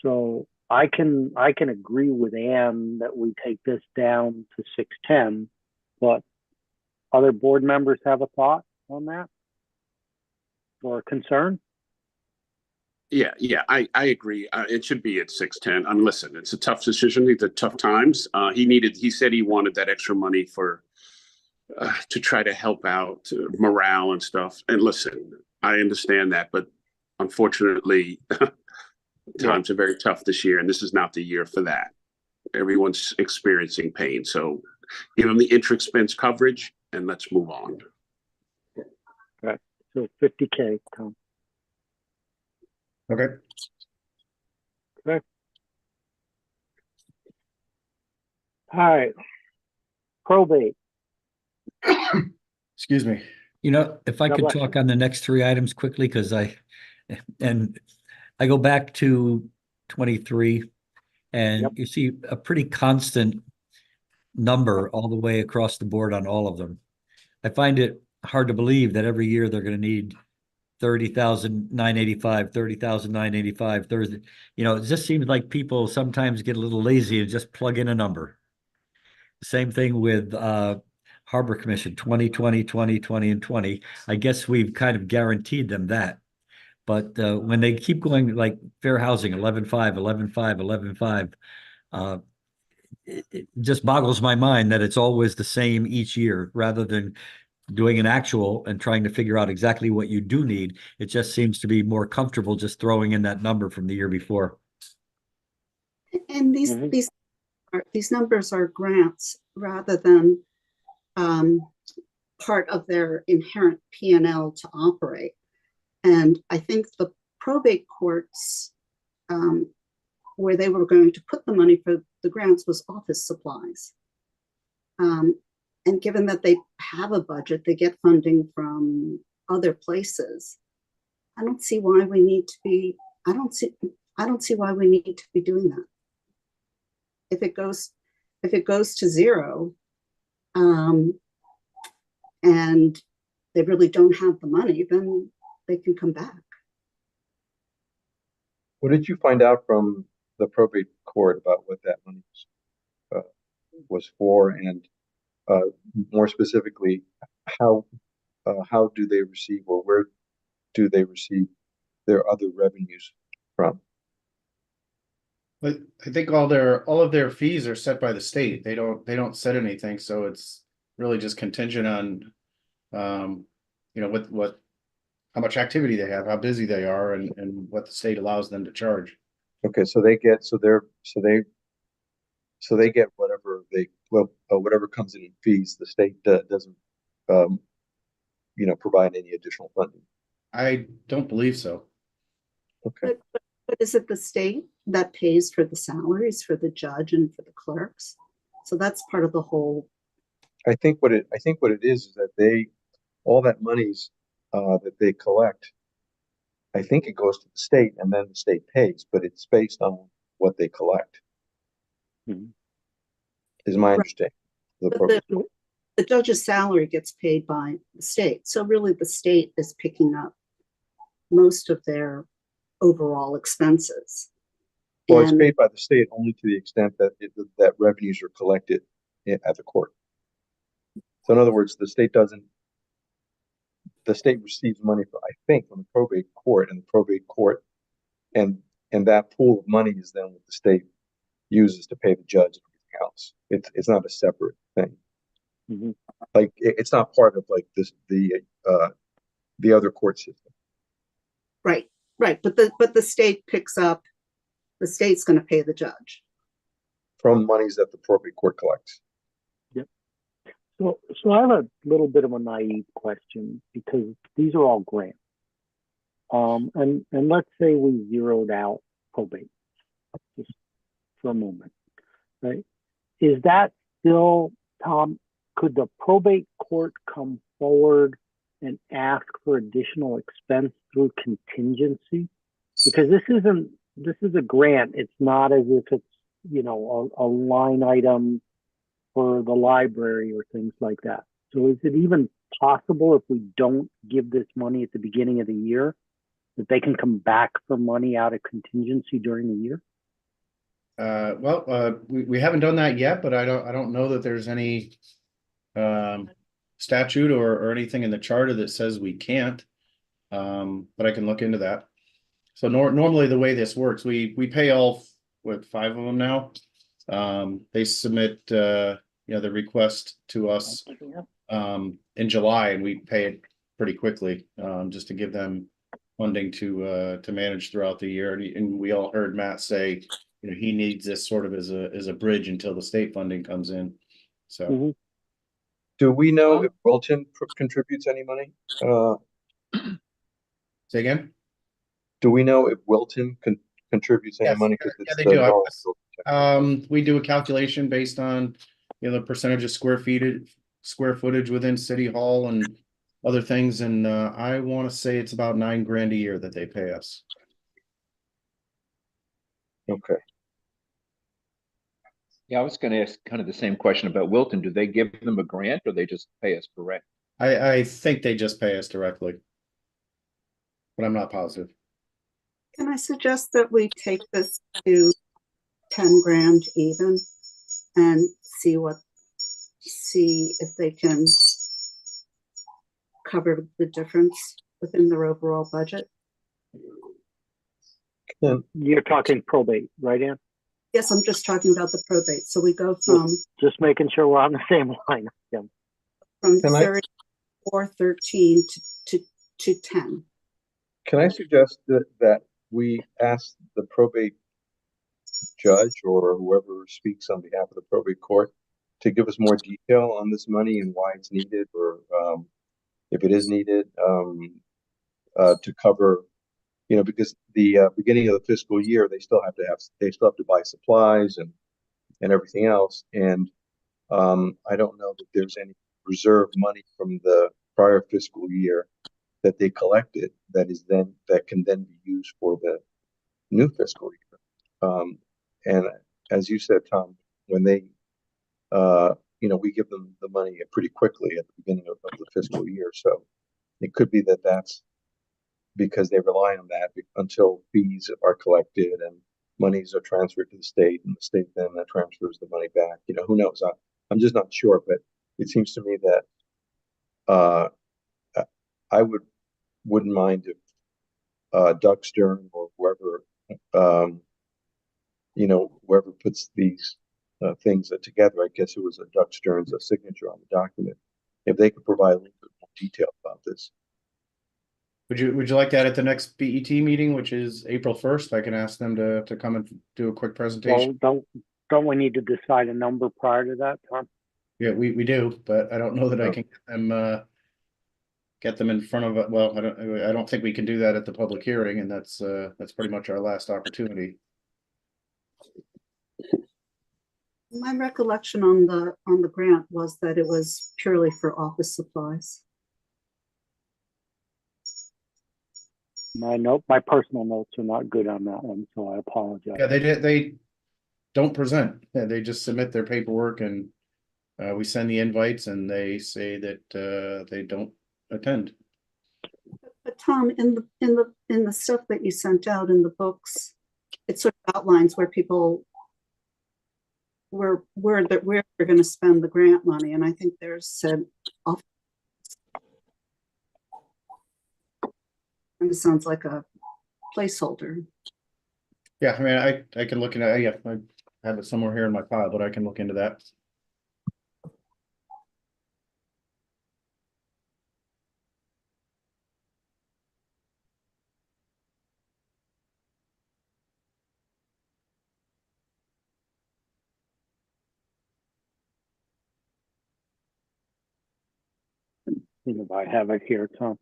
So I can agree with Ann that we take this down to 610, but other board members have a thought on that or a concern? Yeah, I agree. It should be at 610. I mean, listen, it's a tough decision. These are tough times. He said he wanted that extra money to try to help out morale and stuff. And listen, I understand that, but unfortunately, Times are very tough this year, and this is not the year for that. Everyone's experiencing pain, so give them the interest expense coverage, and let's move on. Right. So 50K, Tom. Okay. All right. Probate. Excuse me. You know, if I God could bless talk you. on the next three items quickly, because I go back to 23 and Yep. you see a pretty constant number all the way across the board on all of them. I find it hard to believe that every year they're going to need 30,985, 30,985, 30. You know, it just seems like people sometimes get a little lazy and just plug in a number. Same thing with Harbor Commission, 2020, 20, 20, and 20. I guess we've kind of guaranteed them that. But when they keep going like fair housing, 11.5, 11.5, 11.5, it just boggles my mind that it's always the same each year rather than doing an actual and trying to figure out exactly what you do need. It just seems to be more comfortable just throwing in that number from the year before. And these numbers are grants rather than part of their inherent P&L to operate. And I think the probate courts, where they were going to put the money for the grants, was office supplies. And given that they have a budget, they get funding from other places. I don't see why we need to be. I don't see why we need to be doing that. If it goes to zero, and they really don't have the money, then they can come back. What did you find out from the probate court about what that money was for, and more specifically, how do they receive, or where do they receive their other revenues from? But I think all of their fees are set by the state. They don't set anything, so it's really just contingent on, what how much activity they have, how busy they are, and what the state allows them to charge. Okay, so they get whatever comes in fees. The state doesn't provide any additional funding. I don't believe so. Okay. But is it the state that pays for the salaries for the judge and for the clerks? So that's part of the whole. I think what it is that all that monies that they collect, I think it goes to the state and then the state pays, but it's based on what they collect. Mhm. Is my Right. understanding. The judge's salary gets paid by the state. So really the state is picking up most of their overall expenses. Well, it's And- paid by the state only to the extent that that revenues are collected at the court. So in other words, the state receives money, I think, from the probate court, and the probate court, and that pool of money is then what the state uses to pay the judge and everything else. It's not a separate thing. Mm-hmm. Like it's not part of like the other court system. Right. But the state picks up, the state's going to pay the judge. From monies that the probate court collects. Yep. So I have a little bit of a naive question, because these are all grants. And let's say we zeroed out probate just for a moment, right? Is that still, Tom, could the probate court come forward and ask for additional expense through contingency? Because this is a grant. It's not as if it's, a line item for the library or things like that. So is it even possible, if we don't give this money at the beginning of the year, that they can come back for money out of contingency during the year? We haven't done that yet, but I don't know that there's any statute or anything in the charter that says we can't. But I can look into that. So normally the way this works, we pay all, 5 of them now. They submit the request to us in July, and we pay it pretty quickly, just to give them funding to manage throughout the year. And we all heard Matt say, you know, he needs this sort of as a bridge until the state funding comes in. So, Mhm. Do we know if Wilton contributes any money? say again? Do we know if Wilton contributes any Yes, money? yeah, Because yeah, it's they the do. normal. We do a calculation based on, you know, the percentage of square footage within City Hall and other things, and I want to say it's about $9,000 a year that they pay us. Okay. Yeah, I was gonna ask kind of the same question about Wilton. Do they give them a grant or they just pay us for rent? I think they just pay us directly, but I'm not positive. Can I suggest that we take this to 10 grand even and see if they can cover the difference within their overall budget? You're talking probate, right, Ann? Yes, I'm just talking about the probate. So we go from Just making sure we're on the same line. Yeah. from Can I- 3413 to 10. Can I suggest that we ask the probate judge or whoever speaks on behalf of the probate court to give us more detail on this money and why it's needed, or if it is needed, to cover, you know, because the beginning of the fiscal year, they still have to buy supplies and everything else. And I don't know that there's any reserve money from the prior fiscal year that they collected that can then be used for the new fiscal year. And as you said, Tom, when they, you know, we give them the money pretty quickly at the beginning of the fiscal year. So it could be that that's because they rely on that until fees are collected and monies are transferred to the state, and the state then transfers the money back. You know, who knows? I'm just not sure, but it seems to me that uh, I wouldn't mind if Doug Stern or whoever, you know, whoever puts these things together. I guess it was Doug Stern's signature on the document. If they could provide a little bit more detail about this. Would you like that at the next BET meeting, which is April 1st? I can ask them to come and do a quick presentation. Well, don't we need to decide a number prior to that, Tom? Yeah, we do, but I don't know that I can get them in front of it. Well, I don't think we can do that at the public hearing, and that's pretty much our last opportunity. My recollection on the grant was that it was purely for office supplies. My personal notes are not good on that one, so I apologize. Yeah, they don't present. Yeah, they just submit their paperwork, and we send the invites, and they say that they don't attend. But Tom, in the stuff that you sent out in the books, it sort of outlines where people where they're going to spend the grant money, and I think there's said off. And it sounds like a placeholder. Yeah, I mean, I can look into it. Yeah, I have it somewhere here in my file, but I can look into that. If I have it here, Tom.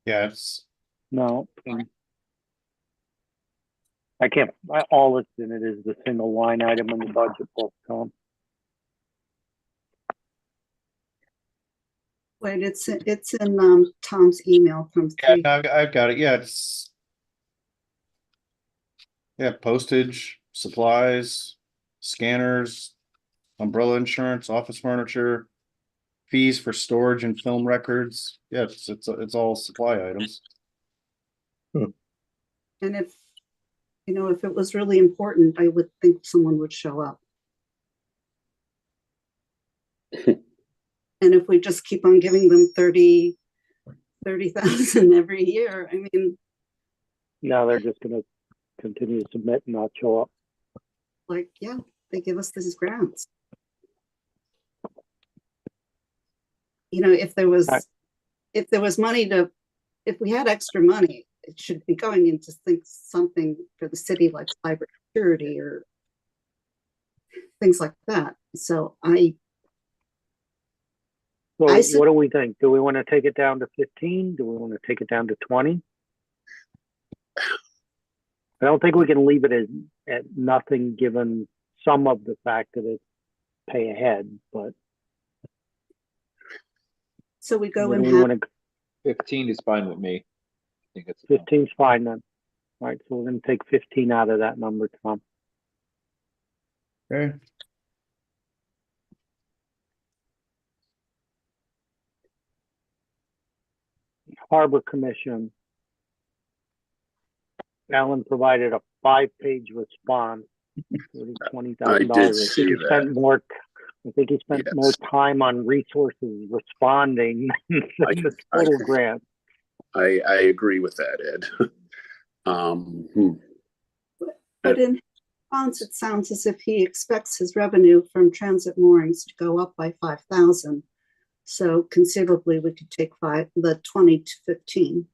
Yeah, it's No. I can't, all that's in it is the single line item in the budget book, Tom. Wait, it's in Tom's email from yeah, 3. no, I've got it. Yeah, it's postage, supplies, scanners, umbrella insurance, office furniture, fees for storage and film records. Yeah, it's all supply items. And You know, if it was really important, I would think someone would show up. And if we just keep on giving them 30,000 every year, I mean, Now they're just going to continue to submit and not show up. like, yeah, they give us these grants. You know, if there was money to, if we had extra money, it should be going into something for the city like cybersecurity or things like that. So So I said- what do we think? Do we want to take it down to 15? Do we want to take it down to 20? I don't think we can leave it at nothing, given some of the fact that it's pay ahead, but so we go what and do we have, want to, 15 is fine with me. I think it's 15's fine then. All right, so we're going to take 15 out of that number, Tom. Okay. Harbor Commission. Alan provided a 5-page response. $20,000. I did see he that. spent more. I think he spent more Yes. time on resources responding than the total grant. I agree with that, Ed. but in response, it sounds as if he expects his revenue from transit moorings to go up by 5,000. So conceivably, we could take the 20 to 15.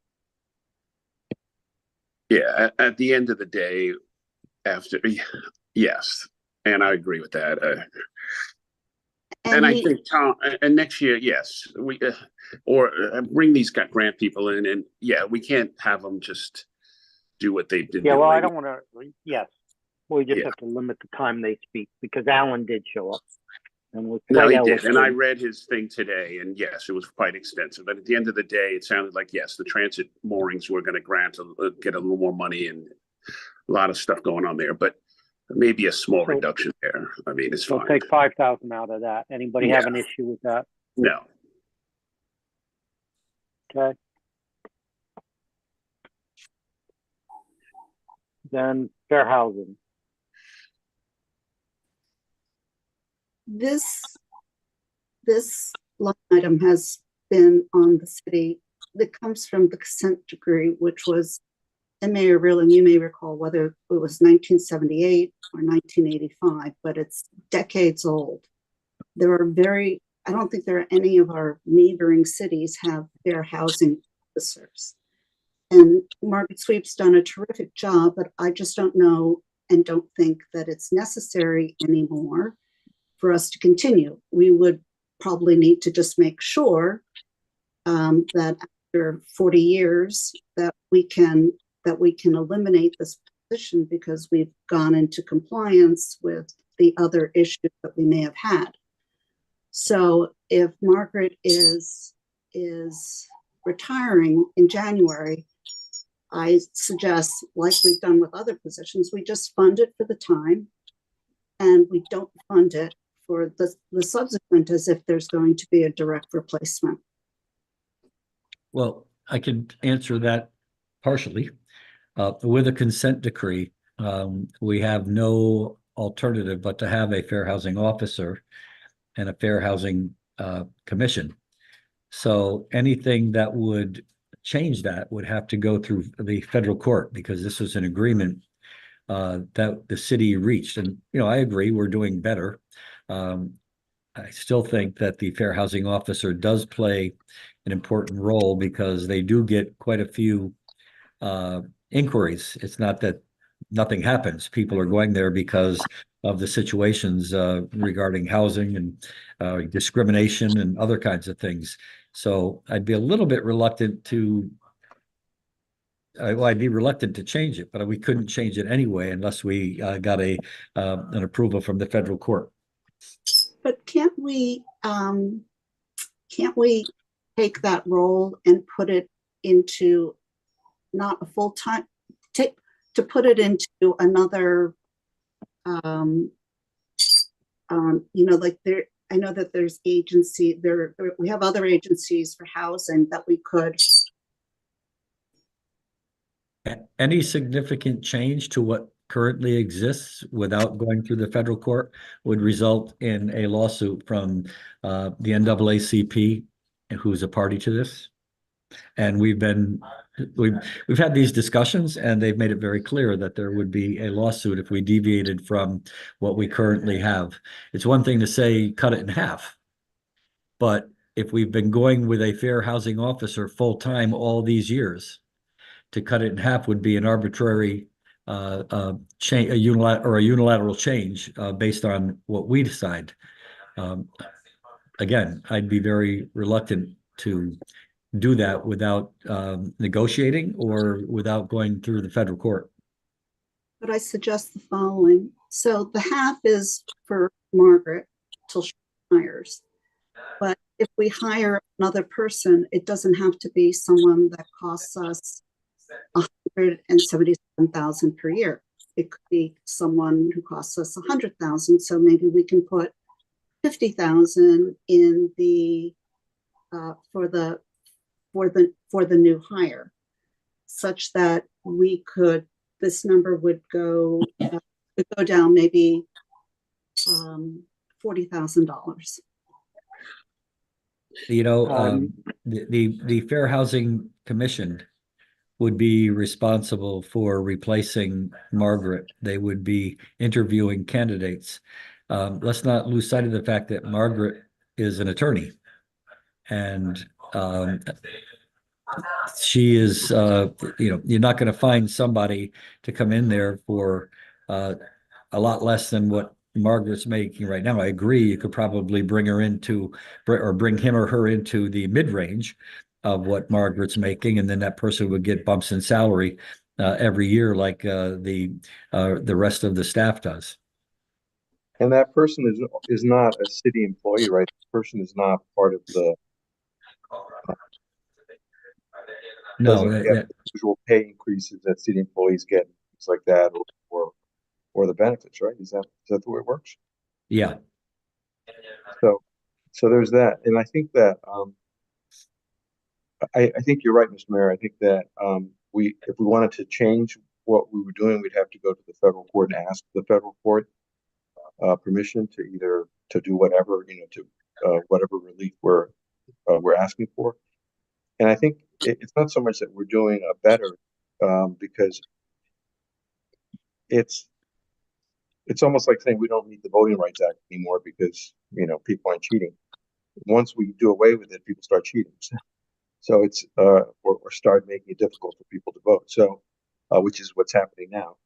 Yeah, at the end of the day, yes, and I agree with that. And I think Tom, and next year, yes, we bring these grant people in, and yeah, we can't have them just do what they did. Yeah, well, I don't want to. Yes, we just have to limit the time they speak because Alan did show up, and was No, quite he eloquent. did, and I read his thing today, and yes, it was quite extensive. But at the end of the day, it sounded like yes, the transit moorings were going to get a little more money and a lot of stuff going on there, but maybe a small reduction there. I mean, it's fine. We'll take 5,000 out of that. Anybody have an issue with that? No. Okay. Then fair housing. This line item has been on the city that comes from the consent decree, which was, and Mayor Reeling, you may recall whether it was 1978 or 1985, but it's decades old. There are I don't think there are any of our neighboring cities have fair housing officers. And Margaret Sweep's done a terrific job, but I just don't know and don't think that it's necessary anymore for us to continue. We would probably need to just make sure that after 40 years that we can eliminate this position because we've gone into compliance with the other issues that we may have had. So if Margaret is retiring in January, I suggest, like we've done with other positions, we just fund it for the time and we don't fund it for the subsequent as if there's going to be a direct replacement. Well, I can answer that partially. With a consent decree, we have no alternative but to have a fair housing officer and a fair housing commission. So anything that would change that would have to go through the federal court because this was an agreement that the city reached. And, I agree, we're doing better. I still think that the fair housing officer does play an important role because they do get quite a few inquiries. It's not that nothing happens. People are going there because of the situations regarding housing and discrimination and other kinds of things. So I'd be a little bit reluctant to I'd be reluctant to change it, but we couldn't change it anyway unless we got an approval from the federal court. But can't we take that role and put it into not a full-time, to put it into another, like there, I know that there's we have other agencies for housing that we could. Any significant change to what currently exists without going through the federal court would result in a lawsuit from the NAACP, who's a party to this. And we've had these discussions, and they've made it very clear that there would be a lawsuit if we deviated from what we currently have. It's one thing to say cut it in half, but if we've been going with a fair housing officer full-time all these years, to cut it in half would be an arbitrary change, a unilateral change based on what we decide. Again, I'd be very reluctant to do that without negotiating or without going through the federal court. But I suggest the following. So the half is for Margaret till she hires. But if we hire another person, it doesn't have to be someone that costs us $177,000 per year. It could be someone who costs us $100,000. So maybe we can put $50,000 in the for the new hire, such that we could, this number would go down maybe $40,000. You know, the Fair Housing Commission would be responsible for replacing Margaret. They would be interviewing candidates. Let's not lose sight of the fact that Margaret is an attorney, and she is, you're not going to find somebody to come in there for a lot less than what Margaret's making right now. I agree. You could probably bring her into, or bring him or her into the mid-range of what Margaret's making, and then that person would get bumps in salary every year, like the rest of the staff does. And that person is not a city employee, right? The person is not part of the No, get usual pay increases that city employees get, things like that, or the benefits, right? Is that the way it works? yeah. So there's that, and I think that I think you're right, Mr. Mayor. I think that if we wanted to change what we were doing, we'd have to go to the federal court and ask the federal court permission to either to do whatever, to whatever relief we're asking for. And I think it's not so much that we're doing a better, because it's almost like saying we don't need the Voting Rights Act anymore because people aren't cheating. Once we do away with it, people start cheating. So it's or start making it difficult for people to vote. So which is what's happening now.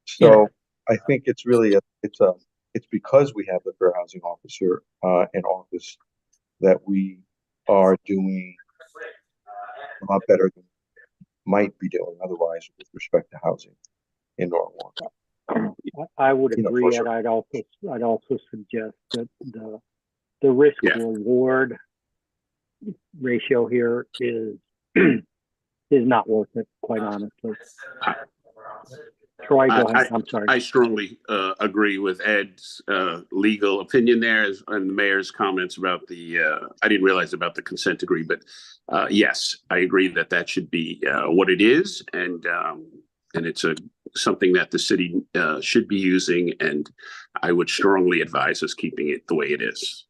So Yeah. I think it's really it's because we have the Fair Housing Officer in office that we are doing a lot better than might be doing otherwise with respect to housing in Norwalk. I would agree, sure. and I'd also suggest that the risk reward ratio here is not worth it, quite honestly. Troy, go ahead. I'm sorry. I strongly agree with Ed's legal opinion there, and the mayor's comments about the. I didn't realize about the consent decree, but yes, I agree that should be what it is, and it's something that the city should be using, and I would strongly advise us keeping it the way it is.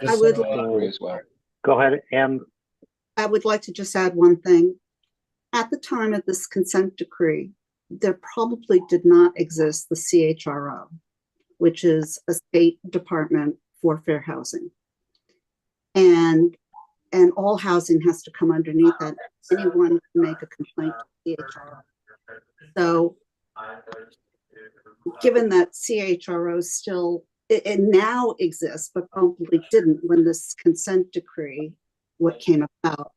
I would agree as well. Go ahead, and I would like to just add one thing. At the time of this consent decree, there probably did not exist the CHRO, which is a state department for fair housing. And all housing has to come underneath that. Anyone can make a complaint to CHRO. So given that CHRO still, it now exists, but probably didn't when this consent decree came about,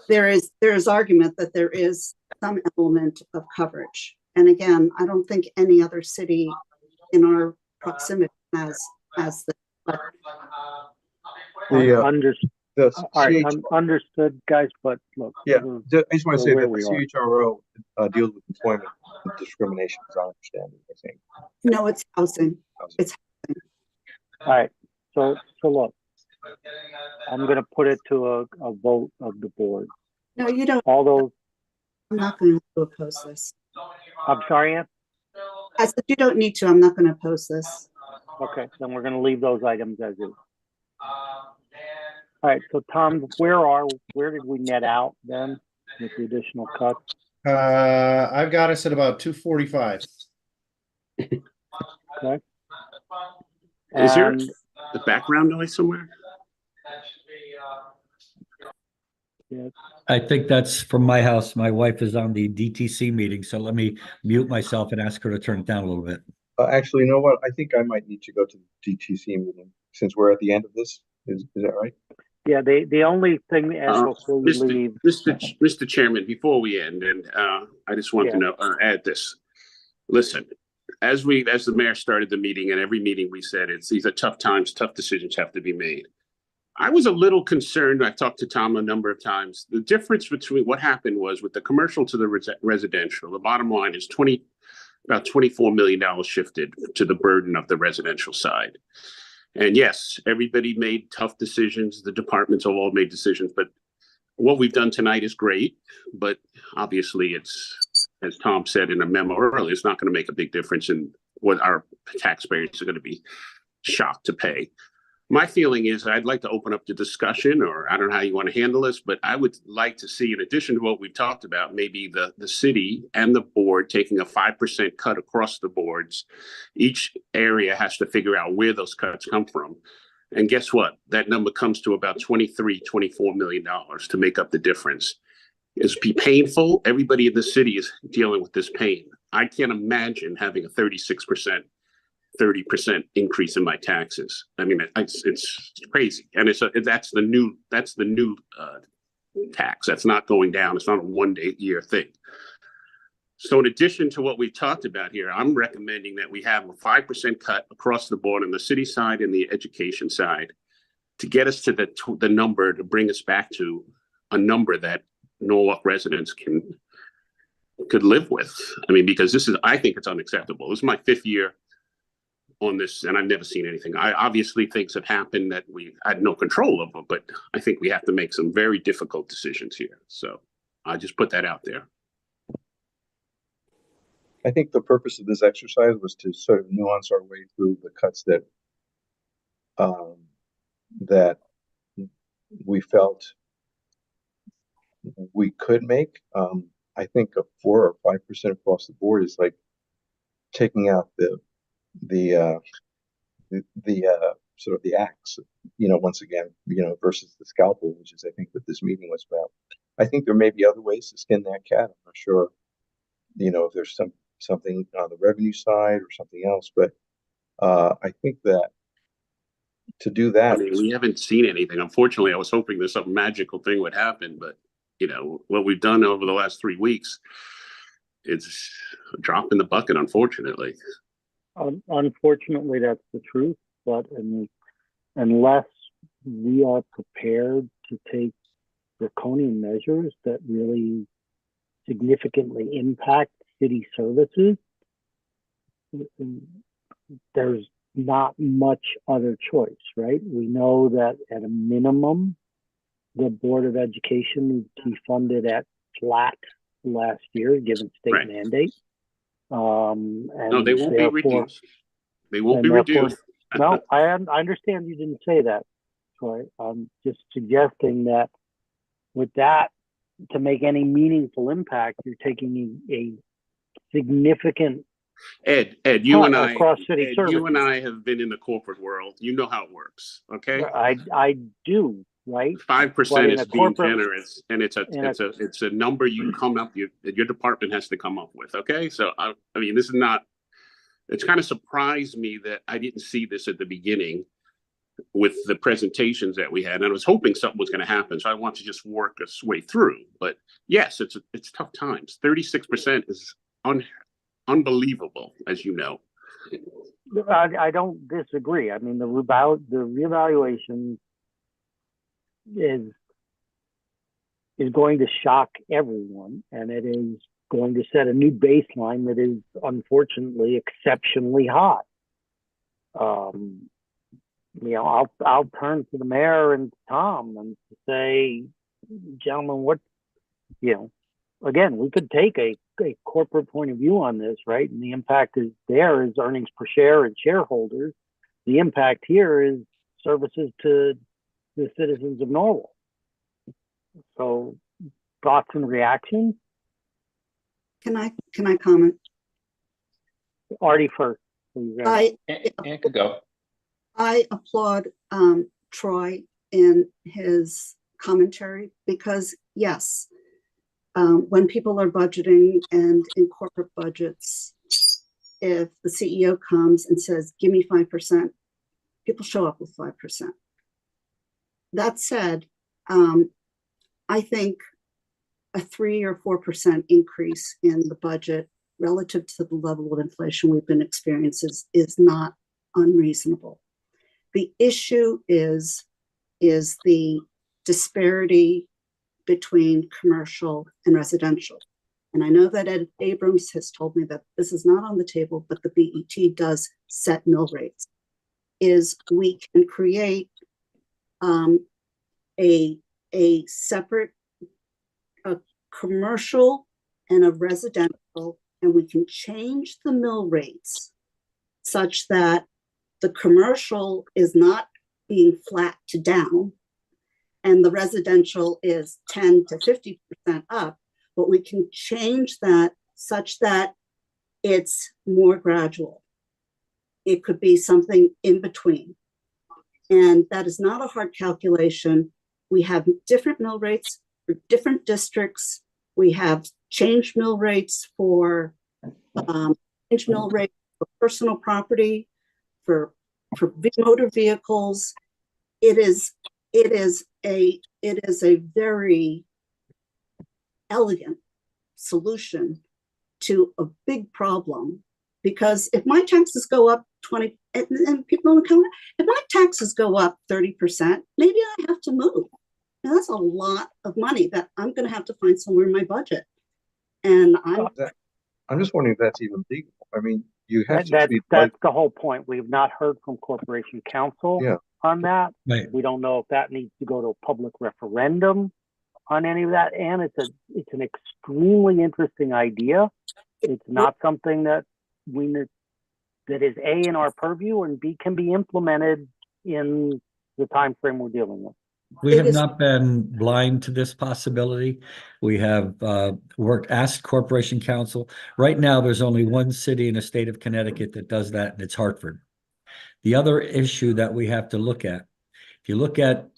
there is argument that there is some element of coverage. And again, I don't think any other city in our proximity has this. All right, understood, guys. But look, I just want to say that the CHRO deals with employment discrimination, as I understand it. I think. No, it's housing. It's housing. All right. So look, I'm going to put it to a vote of the board. No, you don't, All those, I'm not going to oppose this. I'm sorry, Ann? I said, you don't need to, I'm not going to oppose this. Okay, then we're gonna leave those items as is. All right, so Tom, where did we net out then with the additional cuts? I've got us at about 245. Okay. Is there And the background noise somewhere? yeah, I think that's from my house. My wife is on the DTC meeting, so let me mute myself and ask her to turn it down a little bit. Actually, you know what? I think I might need to go to the DTC meeting since we're at the end of this. Is that right? yeah, the only thing, Ed, before you Mr. leave, Mr. Chairman, before we end, and I just want Yeah. to know, add this. Listen, as the mayor started the meeting, and every meeting we said, these are tough times, tough decisions have to be made. I was a little concerned. I talked to Tom a number of times. The difference between what happened was with the commercial to the residential, the bottom line is about $24 million shifted to the burden of the residential side. And yes, everybody made tough decisions. The departments have all made decisions, but what we've done tonight is great. But obviously it's, as Tom said in a memo earlier, it's not going to make a big difference in what our taxpayers are going to be shocked to pay. My feeling is I'd like to open up the discussion, or I don't know how you want to handle this, but I would like to see, in addition to what we've talked about, maybe the city and the board taking a 5% cut across the boards. Each area has to figure out where those cuts come from. And guess what? That number comes to about $24 million to make up the difference. It's be painful. Everybody in the city is dealing with this pain. I can't imagine having a 30% increase in my taxes. I mean, it's crazy, and that's the new tax. That's not going down. It's not a 1 year thing. So, in addition to what we've talked about here, I'm recommending that we have a 5% cut across the board on the city side and the education side to get us to the number, to bring us back to a number that Norwalk residents could live with. I mean, because I think it's unacceptable. This is my 5th year on this, and I've never seen anything. I obviously things have happened that we had no control over, but I think we have to make some very difficult decisions here. So I just put that out there. I think the purpose of this exercise was to sort of nuance our way through the cuts that that we felt we could make. I think a 4 or 5% across the board is like taking out the sort of the axe, once again, versus the scalpel, which is I think what this meeting was about. I think there may be other ways to skin that cat. I'm not sure, if there's something on the revenue side or something else, but I think that to do that, I mean, we haven't seen anything. Unfortunately, I was hoping there's some magical thing would happen, but what we've done over the last 3 weeks, it's a drop in the bucket, unfortunately. unfortunately, that's the truth. But unless we are prepared to take draconian measures that really significantly impact city services, there's not much other choice, right? We know that at a minimum, the Board of Education needs to be funded at flat last year, given state Right. mandate. And No, they won't be reduced. They won't be reduced. No, I understand you didn't say that, Troy. I'm just suggesting that with that, to make any meaningful impact, you're taking a significant Ed, you and I, across city Ed, services. you and I have been in the corporate world. You know how it works, okay? I do, right? 5% is being corporate- generous, and it's a number you come up that your department has to come up with, okay? So I mean, this is not. It's kind of surprised me that I didn't see this at the beginning with the presentations that we had, and I was hoping something was going to happen. So I want to just work us way through. But yes, it's tough times. 36% is unbelievable, as you know. I don't disagree. I mean, the reevaluation is going to shock everyone, and it is going to set a new baseline that is unfortunately exceptionally high. I'll turn to the mayor and Tom and say, gentlemen, you know, again, we could take a corporate point of view on this, right? And the impact is there is earnings per share and shareholders. The impact here is services to the citizens of Norwalk. So thoughts and reactions? Can I comment? Artie first, please. Ann could go. I applaud Troy in his commentary because yes, when people are budgeting and in corporate budgets, if the CEO comes and says, give me 5%, people show up with 5%. That said, I think a 3 or 4% increase in the budget relative to the level of inflation we've been experiencing is not unreasonable. The issue is the disparity between commercial and residential. And I know that Ed Abrams has told me that this is not on the table, but the BET does set mill rates. Is we can create a separate commercial and a residential, and we can change the mill rates such that the commercial is not being flat to down and the residential is 10 to 50% up, but we can change that such that it's more gradual. It could be something in between. And that is not a hard calculation. We have different mill rates for different districts. We have changed mill rates for personal property, for motor vehicles. It is a very elegant solution to a big problem, because if my taxes go up 20 and people don't count, if my taxes go up 30%, maybe I have to move. Now that's a lot of money that I'm going to have to find somewhere in my budget. And I'm just wondering if that's even legal. I mean, you have to treat that's the whole point. We have not heard from Corporation Counsel on that. Right. We don't know if that needs to go to a public referendum on any of that. And it's an extremely interesting idea. It's not something that that is A, in our purview, and B, can be implemented in the time frame we're dealing with. We have not been blind to this possibility. We have asked Corporation Counsel. Right now, there's only one city in the state of Connecticut that does that, and it's Hartford. The other issue that we have to look at, if you look at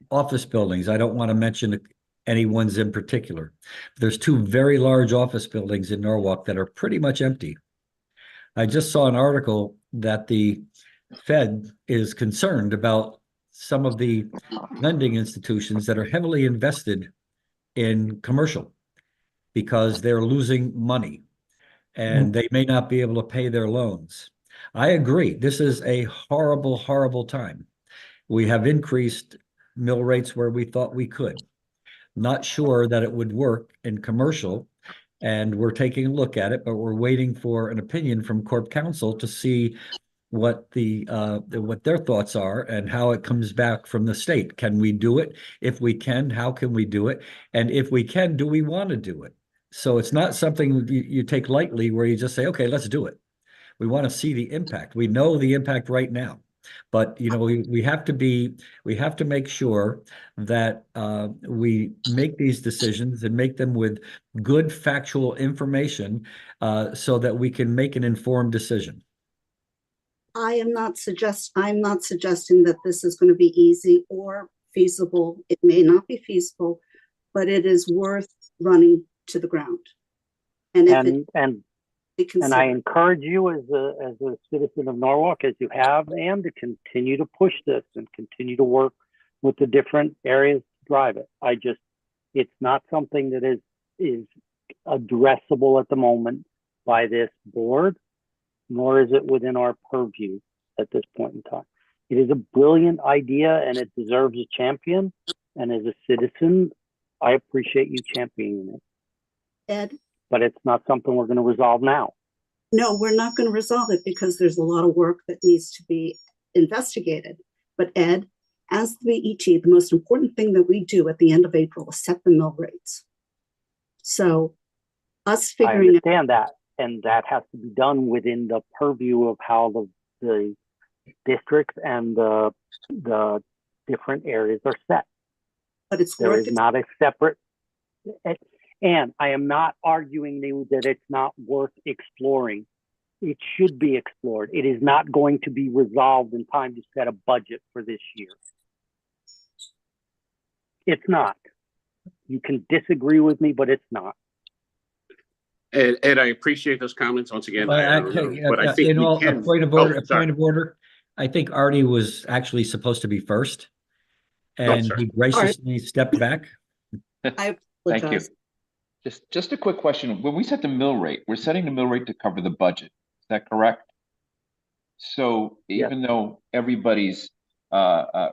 office buildings, I don't want to mention any ones in particular. There's two very large office buildings in Norwalk that are pretty much empty. I just saw an article that the Fed is concerned about some of the lending institutions that are heavily invested in commercial because they're losing money and they may not be able to pay their loans. I agree. This is a horrible, horrible time. We have increased mill rates where we thought we could. Not sure that it would work in commercial, and we're taking a look at it, but we're waiting for an opinion from Corp Counsel to see what their thoughts are and how it comes back from the state. Can we do it? If we can, how can we do it? And if we can, do we want to do it? So it's not something you take lightly where you just say, okay, let's do it. We want to see the impact. We know the impact right now, but we have to make sure that we make these decisions and make them with good factual information so that we can make an informed decision. I'm not suggesting that this is going to be easy or feasible. It may not be feasible, but it is worth running to the ground. And I encourage you as a citizen of Norwalk, as you have, and to continue to push this and continue to work with the different areas to drive it. It's not something that is addressable at the moment by this board, nor is it within our purview at this point in time. It is a brilliant idea and it deserves a champion. And as a citizen, I appreciate you championing it. Ed? But it's not something we're going to resolve now. No, we're not going to resolve it because there's a lot of work that needs to be investigated. But Ed, as the VET, the most important thing that we do at the end of April is set the mill rates. So us I figuring out, understand that, and that has to be done within the purview of how the districts and the different areas are set. but it's There worth is not a separate, and I am not arguing that it's not worth exploring. It should be explored. It is not going to be resolved in time to set a budget for this year. It's not. You can disagree with me, but it's not. And I appreciate those comments once again. Well, I don't know, but I think in we all, can. a point of order, Oh, a sorry. point of order. I think Artie was actually supposed to be first. Oh, And sorry. he graciously stepped back. I Thank you. apologize. Just a quick question. When we set the mill rate, we're setting the mill rate to cover the budget. Is that correct? So Yes. even though everybody's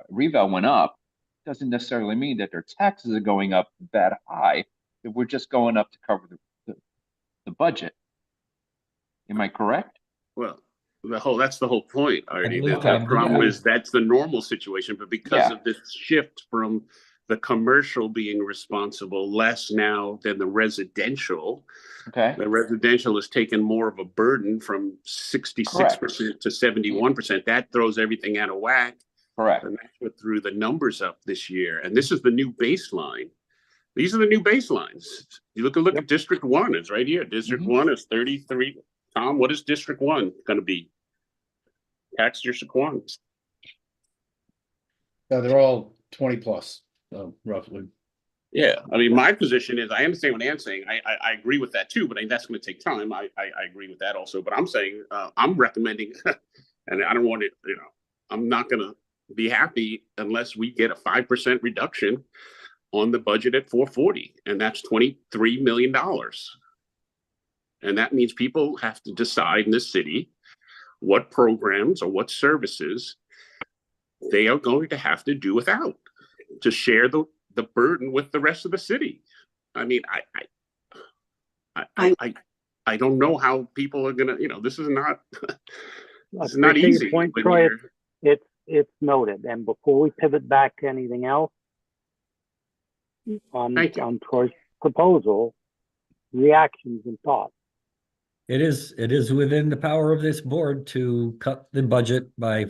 reval went up, doesn't necessarily mean that their taxes are going up that high. If we're just going up to cover the budget. Am I correct? Well, that's the whole point, Artie. believe The so. problem Yeah. is that's the normal situation, but because of this shift from the commercial being responsible less now than the residential, Okay. the residential has taken more of a burden from 66% to 71%. That throws everything out of whack. Correct. And that's what threw the numbers up this year. And this is the new baseline. These are the new baselines. You look at District 1, it's right here. District 1 is 33. Tom, what is District 1 going to be? Tax your Saquon. They're all 20 plus, roughly. Yeah, I mean, my position is I understand what Ann's saying. I agree with that too, but that's going to take time. I agree with that also. But I'm saying I'm recommending, and I don't want it. I'm not going to be happy unless we get a 5% reduction on the budget at 440, and that's $23 million. And that means people have to decide in this city what programs or what services they are going to have to do without to share the burden with the rest of the city. I mean, I don't know how people are gonna, this is not this is not easy. Point, Troy, it's noted. And before we pivot back to anything else, on Troy's proposal, reactions and thoughts. It is within the power of this board to cut the budget by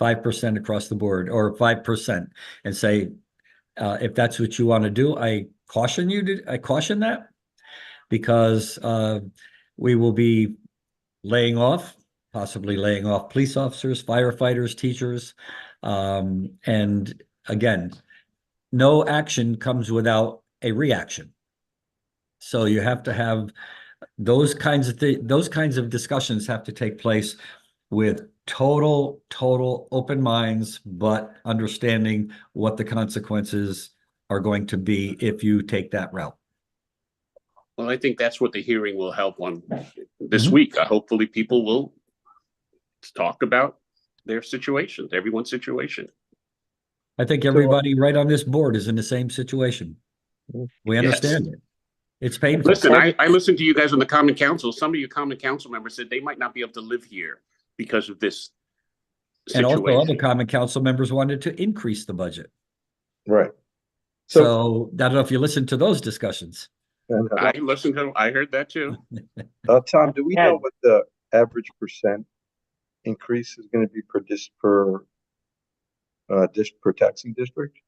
5% across the board, or 5%, and say, if that's what you want to do, I caution that, because we will be possibly laying off police officers, firefighters, teachers, and again, no action comes without a reaction. So you have to have those kinds of discussions have to take place with total open minds, but understanding what the consequences are going to be if you take that route. Well, I think that's what the hearing will help on this week. Hopefully people will talk about their situations, everyone's situation. I think everybody right on this board is in the same situation. We understand it. It's painful. Listen, I listened to you guys on the Common Council. Some of your Common Council members said they might not be able to live here because of this situation. And also other Common Council members wanted to increase the budget. Right. So I don't know if you listened to those discussions. I listened to them. I heard that too. Tom, do we know what the average percent increase is going to be per taxing district?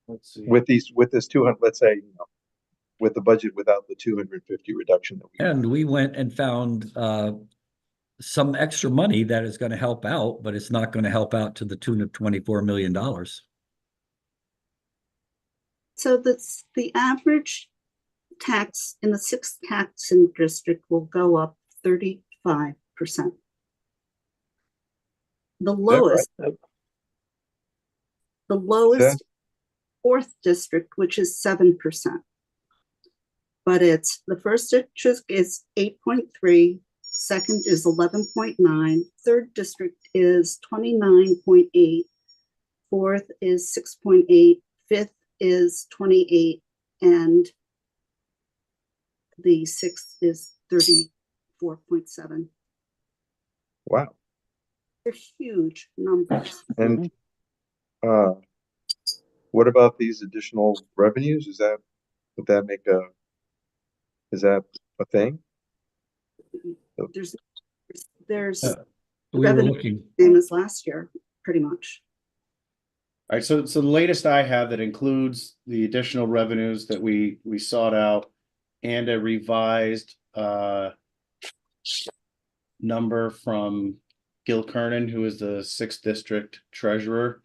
Let's see. With this 200, let's say, with the budget without the 250 reduction that we. And we went and found some extra money that is going to help out, but it's not going to help out to the tune of $24 million. So the average tax in the 6th taxing district will go up 35%. The lowest, Right? the lowest 4th district, which is 7%. But it's the first district is 8.3, second is 11.9, third district is 29.8, fourth is 6.8, fifth is 28, and the 6th is 34.7. Wow. They're huge numbers. And uh, what about these additional revenues? Would that make is that a thing? There's, there's Uh, the We were revenue looking, same as last year, pretty much. All right, so the latest I have that includes the additional revenues that we sought out and a revised number from Gil Kernan, who is the 6th district treasurer.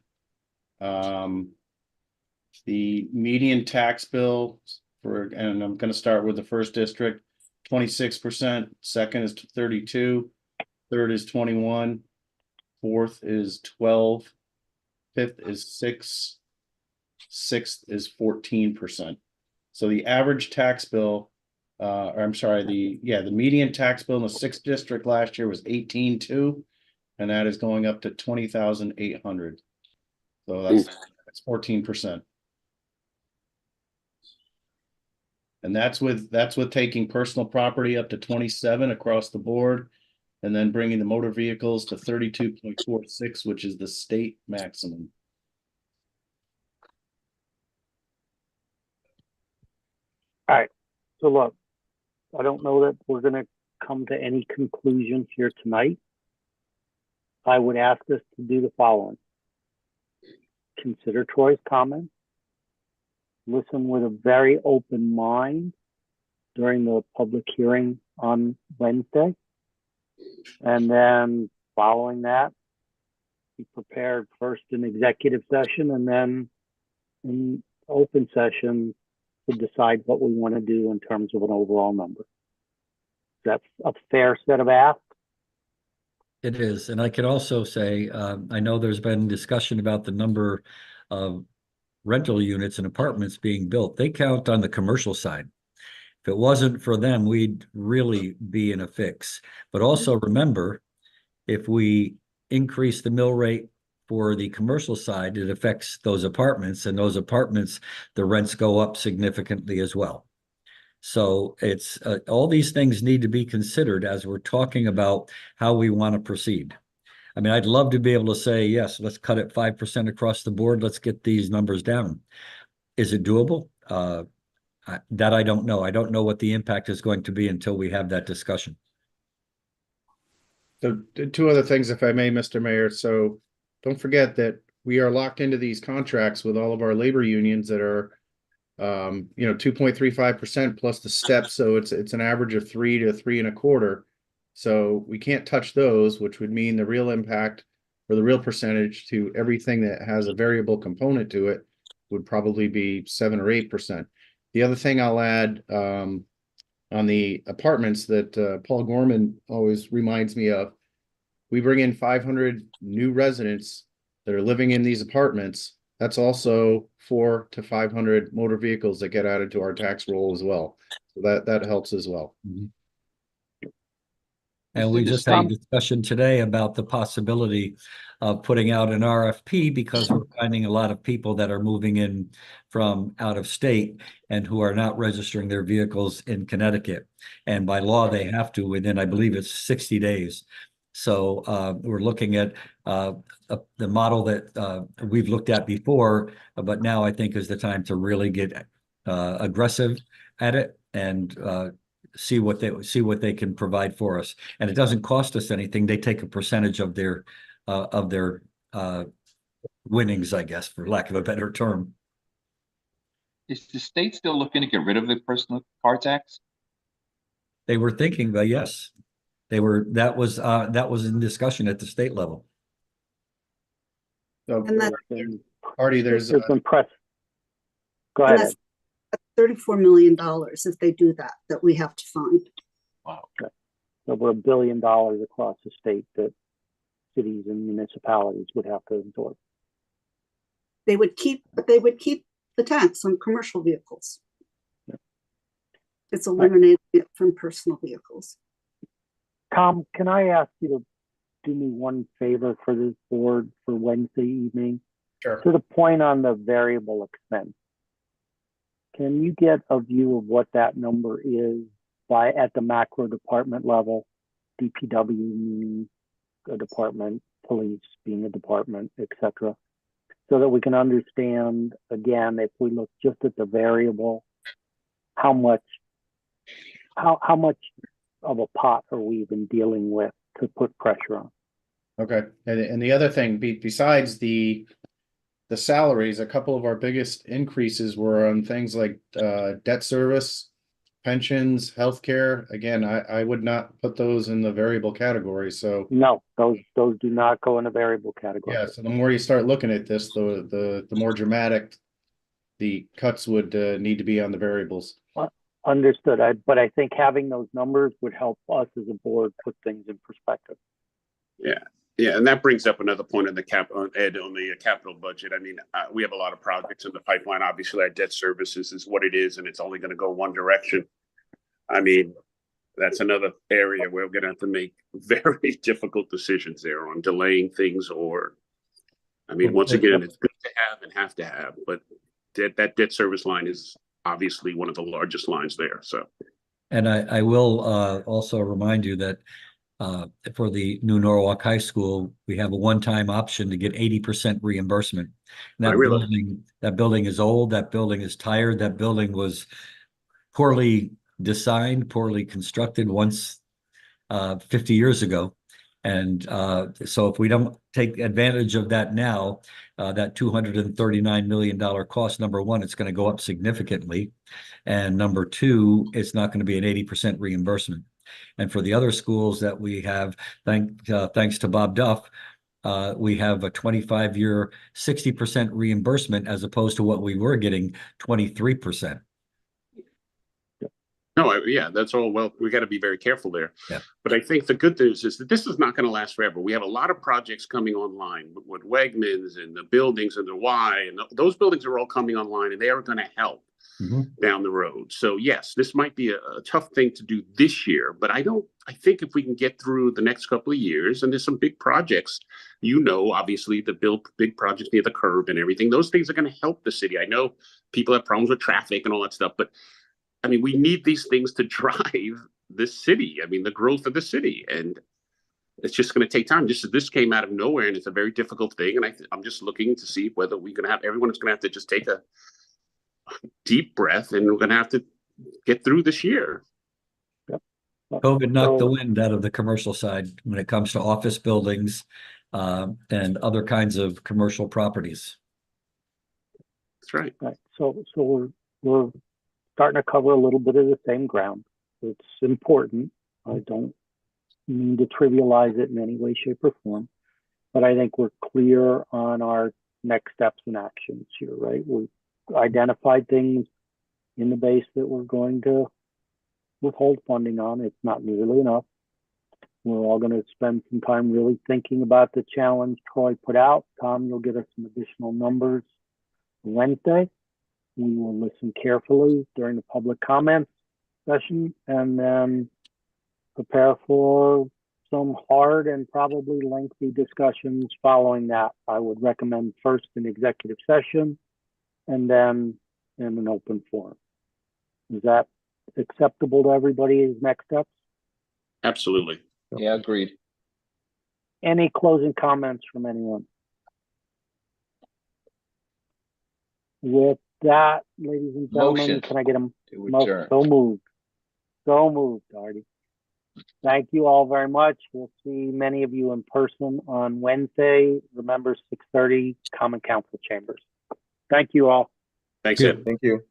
The median tax bill and I'm going to start with the 1st district, 26%, second is 32, third is 21, fourth is 12, fifth is 6, sixth is 14%. So the average tax bill, or I'm sorry, the median tax bill in the 6th district last year was 18.2, and that is going up to 20,800. So that's 14%. And that's with taking personal property up to 27 across the board, and then bringing the motor vehicles to 32.46, which is the state maximum. All right. So look, I don't know that we're going to come to any conclusions here tonight. I would ask us to do the following. Consider Troy's comments. Listen with a very open mind during the public hearing on Wednesday. And then following that, be prepared first in executive session and then in open session to decide what we want to do in terms of an overall number. That's a fair set of asks. it is, and I can also say, I know there's been discussion about the number of rental units and apartments being built. They count on the commercial side. If it wasn't for them, we'd really be in a fix. But also remember, if we increase the mill rate for the commercial side, it affects those apartments, and those apartments, the rents go up significantly as well. So it's all these things need to be considered as we're talking about how we want to proceed. I mean, I'd love to be able to say, yes, let's cut it 5% across the board. Let's get these numbers down. Is it doable? That I don't know. I don't know what the impact is going to be until we have that discussion. So 2 other things, if I may, Mr. Mayor. So don't forget that we are locked into these contracts with all of our labor unions that are 2.35% plus the steps. So it's an average of 3 to 3.25. So we can't touch those, which would mean the real impact or the real percentage to everything that has a variable component to it would probably be 7 or 8%. The other thing I'll add on the apartments that Paul Gorman always reminds me of, we bring in 500 new residents that are living in these apartments. That's also 400 to 500 motor vehicles that get added to our tax roll as well. So that helps as well. And we just had a discussion today about the possibility of putting out an RFP because we're finding a lot of people that are moving in from out of state and who are not registering their vehicles in Connecticut. And by law, they have to within, I believe it's 60 days. So we're looking at the model that we've looked at before, but now I think is the time to really get aggressive at it and see what they can provide for us. And it doesn't cost us anything. They take a percentage of their winnings, I guess, for lack of a better term. Is the state still looking to get rid of the personal car tax? They were thinking, but yes, that was in discussion at the state level. So And that, Artie, there's It's been pressed. Go and ahead. that's $34 million if they do that we have to find. Wow. Over $1 billion across the state that cities and municipalities would have to absorb. They would keep the tax on commercial vehicles. Yeah. It's eliminating it from personal vehicles. Tom, can I ask you to do me one favor for this board for Wednesday evening? Sure. To the point on the variable expense. Can you get a view of what that number is at the macro department level, DPW, a department, police being a department, etc., so that we can understand, again, if we look just at the variable, how much of a pot are we even dealing with to put pressure on? Okay, and the other thing, besides the salaries, a couple of our biggest increases were on things like debt service, pensions, healthcare. Again, I would not put those in the variable category. So No, those do not go in a variable category. yeah, so the more you start looking at this, the more dramatic the cuts would need to be on the variables. Understood. But I think having those numbers would help us as a board put things in perspective. Yeah. Yeah, and that brings up another point on the Ed, on the capital budget. I mean, we have a lot of projects in the pipeline. Obviously, our debt services is what it is, and it's only going to go one direction. I mean, that's another area where we're going to have to make very difficult decisions there on delaying things, or, I mean, once again, it's good to have and have to have, but that debt service line is obviously one of the largest lines there. So, And I will also remind you that for the new Norwalk High School, we have a one-time option to get 80% reimbursement. And I realize. that building is old, that building is tired, that building was poorly designed, poorly constructed once 50 years ago. And so if we don't take advantage of that now, that $239 million cost, number one, it's going to go up significantly. And number two, it's not going to be an 80% reimbursement. And for the other schools that we have, thanks to Bob Duff, we have a 25-year 60% reimbursement as opposed to what we were getting 23%. No, yeah, that's all. Well, we got to be very careful there. Yeah. But I think the good news is that this is not going to last forever. We have a lot of projects coming online with Wegmans and the buildings and the Y, and those buildings are all coming online, and they are going to help down the road. So yes, this might be a tough thing to do this year, but I think if we can get through the next couple of years, and there's some big projects, obviously the big projects near the curb and everything, those things are going to help the city. I know people have problems with traffic and all that stuff, but I mean, we need these things to drive this city. I mean, the growth of the city, and it's just going to take time. This came out of nowhere, and it's a very difficult thing. And I'm just looking to see whether everyone's going to have to just take a deep breath, and we're going to have to get through this year. Yep. COVID knocked the wind out of the commercial side when it comes to office buildings and other kinds of commercial properties. That's right. Right. So we're starting to cover a little bit of the same ground. It's important. I don't mean to trivialize it in any way, shape, or form, but I think we're clear on our next steps and actions here, right? We've identified things in the base that we're going to withhold funding on. It's not nearly enough. We're all going to spend some time really thinking about the challenge Troy put out. Tom, you'll get us some additional numbers Wednesday. We will listen carefully during the public comments session and then prepare for some hard and probably lengthy discussions following that. I would recommend first an executive session and then in an open forum. Is that acceptable to everybody as next steps? Absolutely. Yeah, agreed. Any closing comments from anyone? With that, ladies and gentlemen, Motion can I get a to adjourn. So moved. So moved, Artie. Thank you all very much. We'll see many of you in person on Wednesday. Remember, 6:30, Common Council Chambers. Thank you all. Thanks, Ed. Thank you.